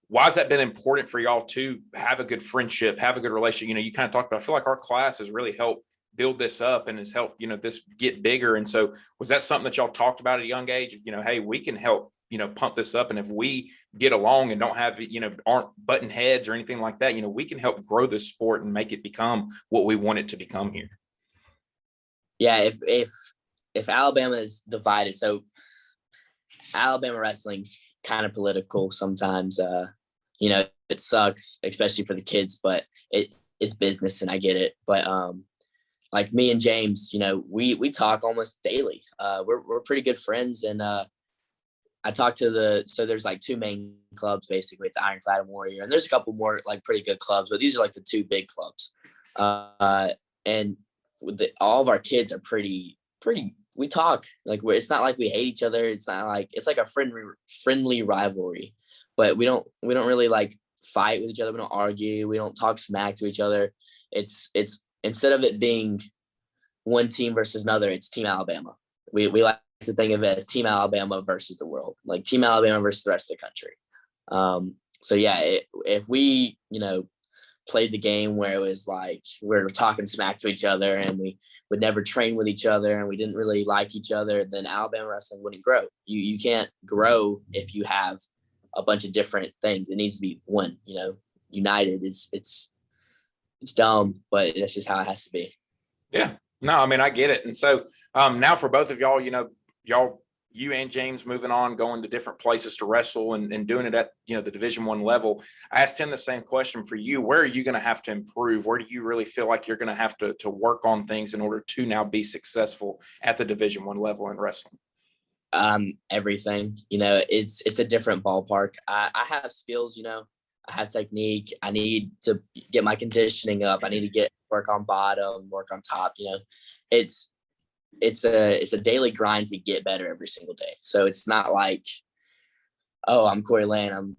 Speaker 1: Why has that been important for y'all to have a good friendship, have a good relationship? You kind of talked about, I feel like our class has really helped build this up and has helped, this get bigger. And so was that something that y'all talked about at a young age? Hey, we can help, pump this up. And if we get along and don't have, aren't button heads or anything like that, we can help grow this sport and make it become what we want it to become here.
Speaker 3: Yeah. If Alabama is divided, so Alabama wrestling's kind of political sometimes, it sucks, especially for the kids, but it's business and I get it. But, like me and James, we talk almost daily. We're pretty good friends. And I talk to so there's like two main clubs, basically. It's Ironclad and Warrior. And there's a couple more like pretty good clubs, but these are like the two big clubs. And all of our kids are pretty, we talk. Like it's not like we hate each other. It's not like, it's like a friendly rivalry. But we don't really like fight with each other. We don't argue. We don't talk smack to each other. It's instead of it being one team versus another, it's Team Alabama. We like to think of it as Team Alabama versus the world, like Team Alabama versus the rest of the country. So yeah, if we, played the game where it was like we're talking smack to each other and we would never train with each other and we didn't really like each other, then Alabama wrestling wouldn't grow. You can't grow if you have a bunch of different things. It needs to be one, united. It's dumb, but that's just how it has to be.
Speaker 1: Yeah, no, I mean, I get it. And so now for both of y'all, you and James moving on, going to different places to wrestle and doing it at, the Division I level. I asked him the same question for you. Where are you going to have to improve? Where do you really feel like you're going to have to work on things in order to now be successful at the Division I level in wrestling?
Speaker 3: Everything, it's a different ballpark. I have skills, I have technique. I need to get my conditioning up. I need to work on bottom, work on top. It's a daily grind to get better every single day. So it's not like, oh, I'm Cory Land. I'm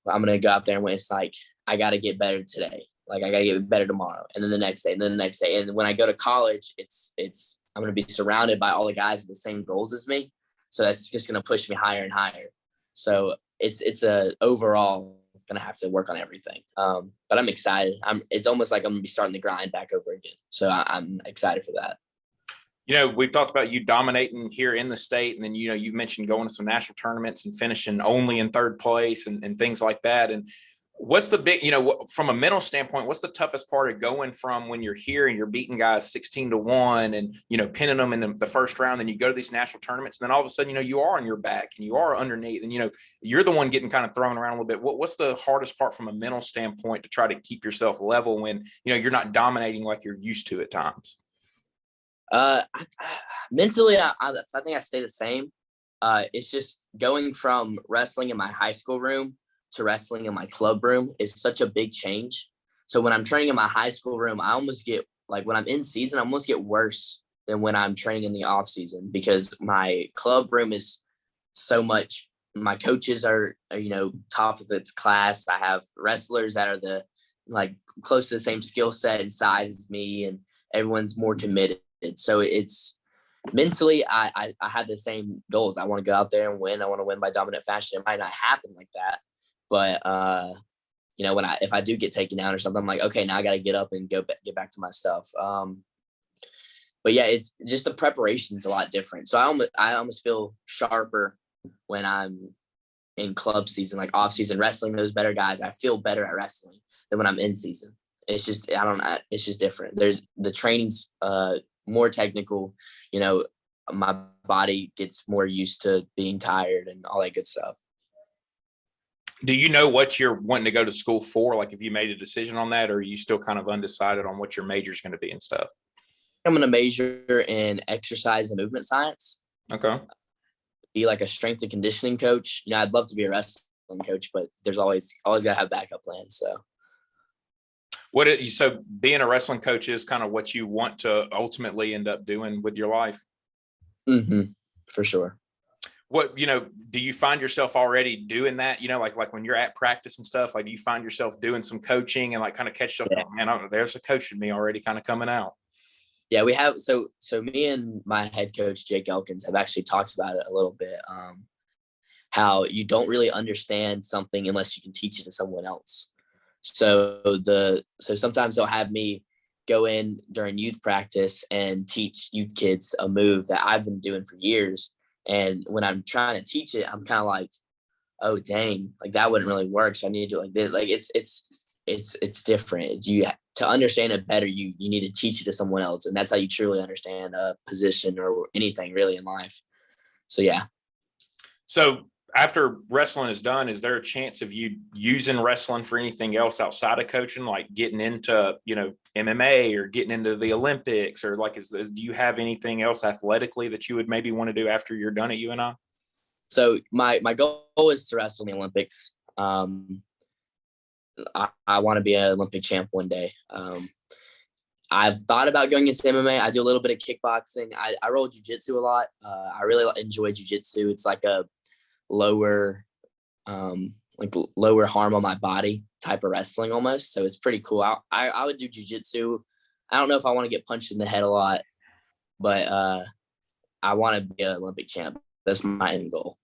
Speaker 3: going to go out there and win. It's like, I got to get better today. Like I got to get better tomorrow. And then the next day and then the next day. And when I go to college, I'm going to be surrounded by all the guys with the same goals as me. So that's just going to push me higher and higher. So it's a overall going to have to work on everything. But I'm excited. It's almost like I'm going to be starting the grind back over again. So I'm excited for that.
Speaker 1: We've talked about you dominating here in the state, and then, you've mentioned going to some national tournaments and finishing only in third place and things like that. And what's the big, from a mental standpoint, what's the toughest part of going from when you're here and you're beating guys 16-1 and, pinning them in the first round, then you go to these national tournaments and then all of a sudden, you are on your back and you are underneath and, you're the one getting kind of thrown around a little bit. What's the hardest part from a mental standpoint to try to keep yourself level when, you're not dominating like you're used to at times?
Speaker 3: Mentally, I think I stay the same. It's just going from wrestling in my high school room to wrestling in my club room is such a big change. So when I'm training in my high school room, I almost get like when I'm in season, I almost get worse than when I'm training in the off season because my club room is so much. My coaches are top of its class. I have wrestlers that are close to the same skill set and size as me, and everyone's more committed. So it's mentally, I had the same goals. I want to go out there and win. I want to win by dominant fashion. It might not happen like that, but if I do get taken down or something, I'm like, okay, now I got to get up and get back to my stuff. But yeah, it's just the preparation is a lot different. So I almost feel sharper when I'm in club season, like off season wrestling those better guys. I feel better at wrestling than when I'm in season. It's just, it's just different. There's the training's more technical, my body gets more used to being tired and all that good stuff.
Speaker 1: Do you know what you're wanting to go to school for? Like, have you made a decision on that, or are you still kind of undecided on what your major is going to be and stuff?
Speaker 3: I'm going to major in exercise and movement science.
Speaker 1: Okay.
Speaker 3: Be like a strength and conditioning coach. I'd love to be a wrestling coach, but there's always got to have backup plans. So
Speaker 1: so being a wrestling coach is kind of what you want to ultimately end up doing with your life?
Speaker 3: Mm-hmm, for sure.
Speaker 1: What, do you find yourself already doing that? Like when you're at practice and stuff, like, do you find yourself doing some coaching and like kind of catch yourself, yeah. Man, there's a coach in me already kind of coming out.
Speaker 3: Yeah, we have. So me and my head coach, Jake Elkins, have actually talked about it a little bit. How you don't really understand something unless you can teach it to someone else. So sometimes they'll have me go in during youth practice and teach youth kids a move that I've been doing for years. And when I'm trying to teach it, I'm kind of like, oh, dang, like that wouldn't really work. So I need to do like this. Like it's different. To understand it better, you need to teach it to someone else. And that's how you truly understand a position or anything really in life. So, yeah.
Speaker 1: So after wrestling is done, is there a chance of you using wrestling for anything else outside of coaching, like getting into, MMA or getting into the Olympics, or like, do you have anything else athletically that you would maybe want to do after you're done at UNI?
Speaker 3: So my goal is to wrestle in the Olympics. I want to be an Olympic champ one day. I've thought about going into MMA. I do a little bit of kickboxing. I roll jiu-jitsu a lot. I really enjoy jiu-jitsu. It's like a lower harm on my body type of wrestling almost. So it's pretty cool. I would do jiu-jitsu. I don't know if I want to get punched in the head a lot, but I want to be an Olympic champ. That's my end goal.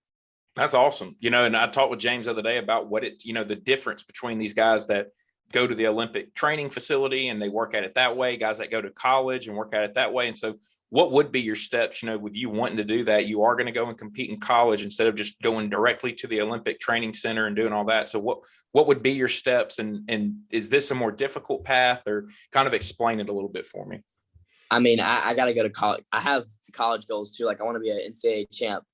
Speaker 1: That's awesome. And I talked with James the other day about the difference between these guys that go to the Olympic training facility and they work at it that way, guys that go to college and work at it that way. And so what would be your steps, with you wanting to do that? You are going to go and compete in college instead of just going directly to the Olympic training center and doing all that. So what would be your steps? And is this a more difficult path, or kind of explain it a little bit for me?
Speaker 3: I mean, I got to go to college. I have college goals too. Like I want to be an NCAA champ.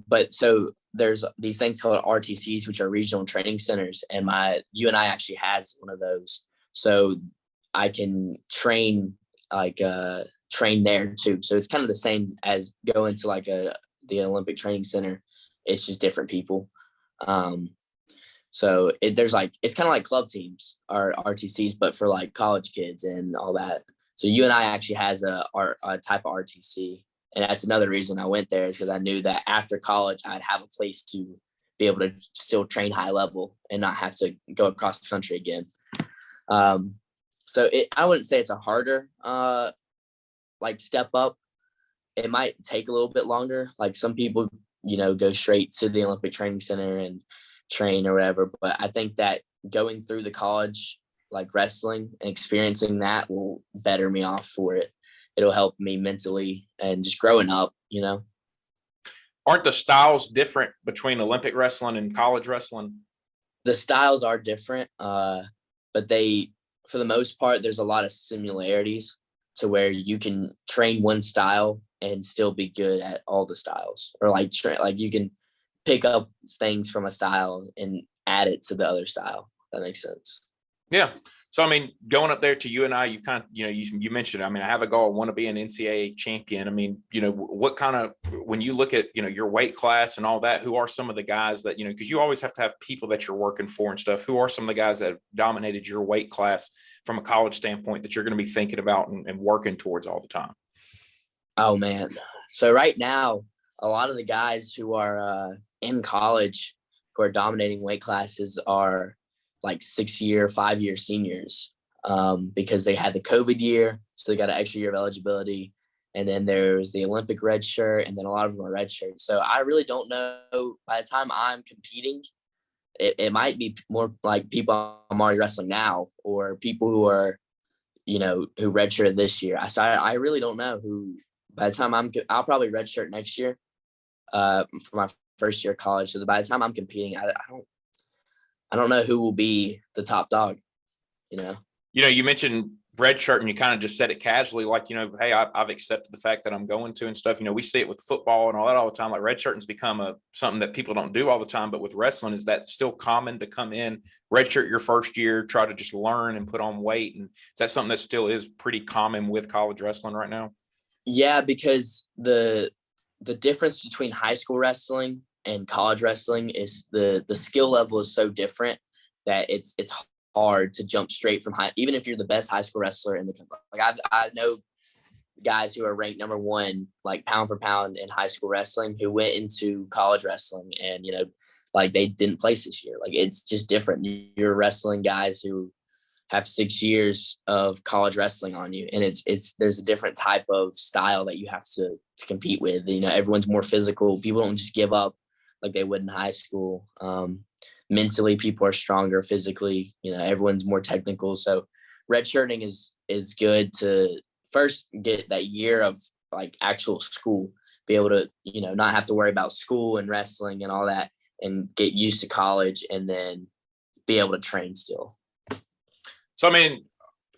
Speaker 3: But so there's these things called RTCs, which are regional training centers. And UNI actually has one of those. So I can train there too. So it's kind of the same as going to like the Olympic training center. It's just different people. So it's kind of like club teams or RTCs, but for like college kids and all that. So UNI actually has a type of RTC. And that's another reason I went there, is because I knew that after college, I'd have a place to be able to still train high level and not have to go across the country again. So I wouldn't say it's a harder step up. It might take a little bit longer. Like some people, go straight to the Olympic training center and train or whatever. But I think that going through the college, like wrestling and experiencing that will better me off for it. It'll help me mentally and just growing up,
Speaker 1: Aren't the styles different between Olympic wrestling and college wrestling?
Speaker 3: The styles are different, but for the most part, there's a lot of similarities to where you can train one style and still be good at all the styles, or like you can pick up things from a style and add it to the other style. That makes sense.
Speaker 1: Yeah. So, I mean, going up there to UNI, you kind of, you mentioned, I have a goal. I want to be an NCAA champion. What kind of, when you look at, your weight class and all that, who are some of the guys that, because you always have to have people that you're working for and stuff. Who are some of the guys that have dominated your weight class from a college standpoint that you're going to be thinking about and working towards all the time?
Speaker 3: Oh, man. So right now, a lot of the guys who are in college who are dominating weight classes are like 6-year, 5-year seniors, because they had the COVID year. So they got an extra year of eligibility. And then there's the Olympic red shirt, and then a lot of them are red shirts. So I really don't know. By the time I'm competing, it might be more like people I'm already wrestling now, or people who are, who redshirted this year. So I really don't know who. By the time I'll probably redshirt next year for my first year of college. So by the time I'm competing, I don't know who will be the top dog,
Speaker 1: You mentioned redshirt and you kind of just said it casually, like, hey, I've accepted the fact that I'm going to and stuff. We see it with football and all that all the time. Like redshirting's become something that people don't do all the time. But with wrestling, is that still common to come in, redshirt your first year, try to just learn and put on weight? And is that something that still is pretty common with college wrestling right now?
Speaker 3: Yeah, because the difference between high school wrestling and college wrestling is the skill level is so different that it's hard to jump straight from high, even if you're the best high school wrestler in the country. Like I know guys who are ranked number one, like pound for pound in high school wrestling, who went into college wrestling and, like they didn't place this year. Like it's just different. You're wrestling guys who have 6 years of college wrestling on you. And there's a different type of style that you have to compete with. Everyone's more physical. People don't just give up like they would in high school. Mentally, people are stronger. Physically, everyone's more technical. So redshirting is good to first get that year of like actual school, be able to, not have to worry about school and wrestling and all that, and get used to college and then be able to train still.
Speaker 1: So, I mean,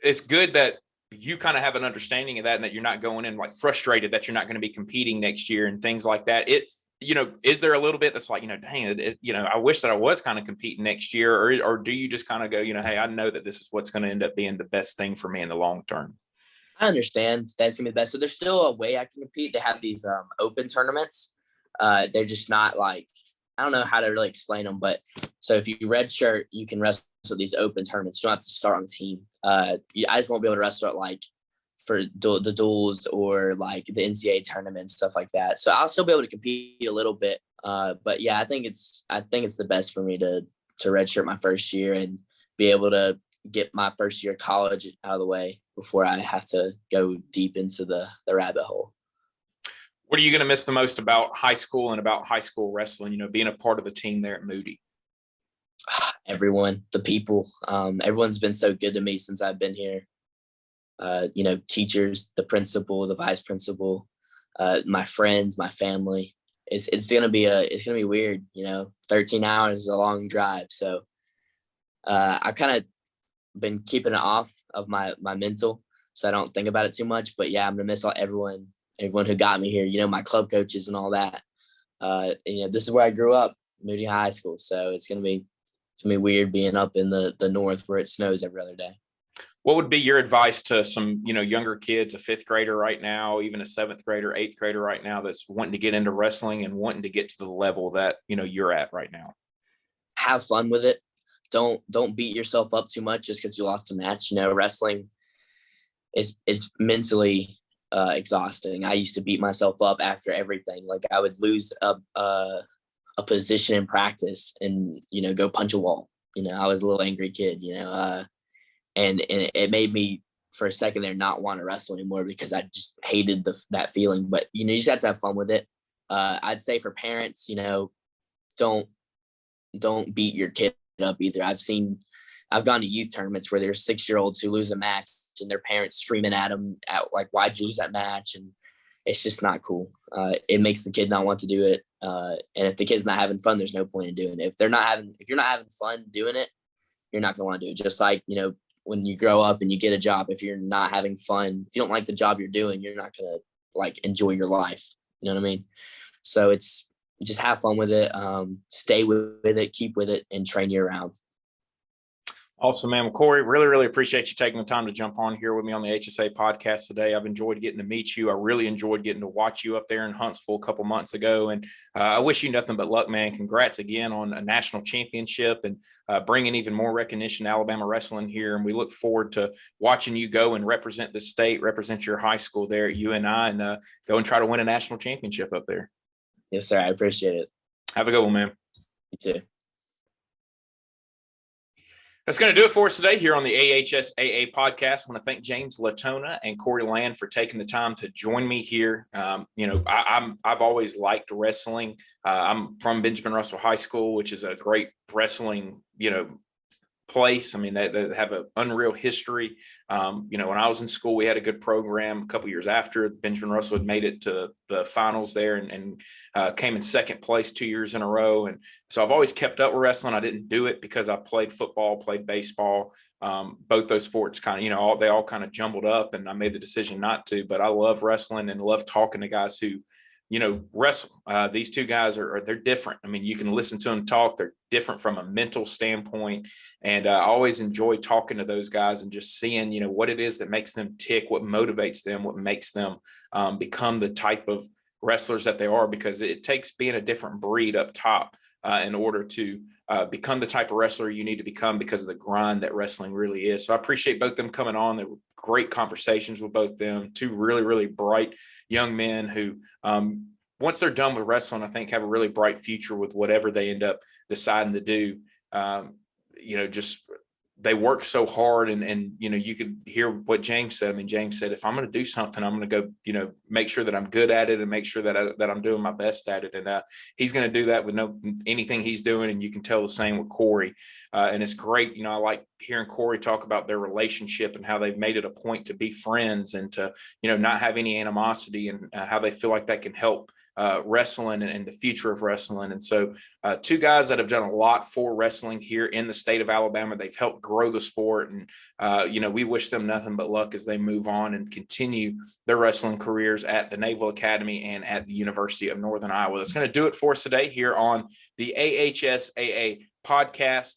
Speaker 1: it's good that you kind of have an understanding of that and that you're not going in like frustrated that you're not going to be competing next year and things like that. Is there a little bit that's like, dang, I wish that I was kind of competing next year, or do you just kind of go, hey, I know that this is what's going to end up being the best thing for me in the long term?
Speaker 3: I understand that's going to be the best. So there's still a way I can compete. They have these open tournaments. They're just not like, I don't know how to really explain them, but so if you redshirt, you can wrestle these open tournaments. You don't have to start on the team. I just won't be able to wrestle at like for the duels or like the NCAA tournament and stuff like that. So I'll still be able to compete a little bit. But yeah, I think it's the best for me to redshirt my first year and be able to get my first year of college out of the way before I have to go deep into the rabbit hole.
Speaker 1: What are you going to miss the most about high school and about high school wrestling, being a part of the team there at Moody?
Speaker 3: Everyone, the people, everyone's been so good to me since I've been here. Teachers, the principal, the vice principal, my friends, my family. It's gonna be weird. 13 hours is a long drive. So I've kind of been keeping it off of my mental, so I don't think about it too much. But yeah, I'm gonna miss everyone who got me here. My club coaches and all that. This is where I grew up, Moody High School. So it's gonna be weird being up in the north where it snows every other day.
Speaker 1: What would be your advice to some, younger kids, a fifth grader right now, even a seventh grader, eighth grader right now, that's wanting to get into wrestling and wanting to get to the level that, you're at right now?
Speaker 3: Have fun with it. Don't beat yourself up too much just because you lost a match. Wrestling is mentally exhausting. I used to beat myself up after everything. Like I would lose a position in practice and, go punch a wall. I was a little angry kid, and it made me for a second there not want to wrestle anymore because I just hated that feeling. But, you just have to have fun with it. I'd say for parents, don't beat your kid up either. I've gone to youth tournaments where there's 6-year-olds who lose a match and their parents screaming at them like, why'd you lose that match? And it's just not cool. It makes the kid not want to do it. And if the kid's not having fun, there's no point in doing it. If you're not having fun doing it, you're not going to want to do it. Just like, when you grow up and you get a job, if you're not having fun, if you don't like the job you're doing, you're not going to like enjoy your life. You know what I mean? So it's just have fun with it. Stay with it, keep with it, and train year round.
Speaker 1: Awesome, man. Well, Cory, really, really appreciate you taking the time to jump on here with me on the AHSAA podcast today. I've enjoyed getting to meet you. I really enjoyed getting to watch you up there in Huntsville a couple months ago. And I wish you nothing but luck, man. Congrats again on a national championship and bringing even more recognition to Alabama wrestling here. And we look forward to watching you go and represent the state, represent your high school there at UNI, and go and try to win a national championship up there.
Speaker 3: Yes, sir. I appreciate it.
Speaker 1: Have a good one, man.
Speaker 3: You too.
Speaker 1: That's going to do it for us today here on the AHSAA podcast. I want to thank James Latona and Cory Land for taking the time to join me here. I've always liked wrestling. I'm from Benjamin Russell High School, which is a great wrestling, place. I mean, they have an unreal history. When I was in school, we had a good program. A couple years after, Benjamin Russell had made it to the finals there and came in second place 2 years in a row. And so I've always kept up with wrestling. I didn't do it because I played football, played baseball. Both those sports kind of, they all kind of jumbled up, and I made the decision not to. But I love wrestling and love talking to guys who wrestle. These two guys they're different. I mean, you can listen to them talk. They're different from a mental standpoint. And I always enjoy talking to those guys and just seeing, what it is that makes them tick, what motivates them, what makes them become the type of wrestlers that they are, because it takes being a different breed up top in order to become the type of wrestler you need to become, because of the grind that wrestling really is. So I appreciate both them coming on. They were great conversations with both them, two really, really bright young men who, once they're done with wrestling, I think have a really bright future with whatever they end up deciding to do. They work so hard, and you could hear what James said. I mean, James said, if I'm going to do something, I'm going to go, make sure that I'm good at it and make sure that I'm doing my best at it. And he's going to do that with anything he's doing. And you can tell the same with Cory. And it's great. I like hearing Cory talk about their relationship and how they've made it a point to be friends and to, not have any animosity, and how they feel like that can help wrestling and the future of wrestling. And so two guys that have done a lot for wrestling here in the state of Alabama. They've helped grow the sport, and we wish them nothing but luck as they move on and continue their wrestling careers at the Naval Academy and at the University of Northern Iowa. That's going to do it for us today here on the AHSAA podcast.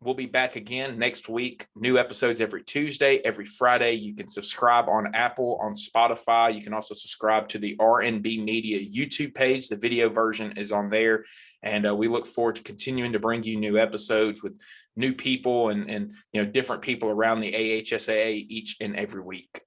Speaker 1: We'll be back again next week. New episodes every Tuesday, every Friday. You can subscribe on Apple, on Spotify. You can also subscribe to the RNB Media YouTube page. The video version is on there. And we look forward to continuing to bring you new episodes with new people and different people around the AHSAA each and every week.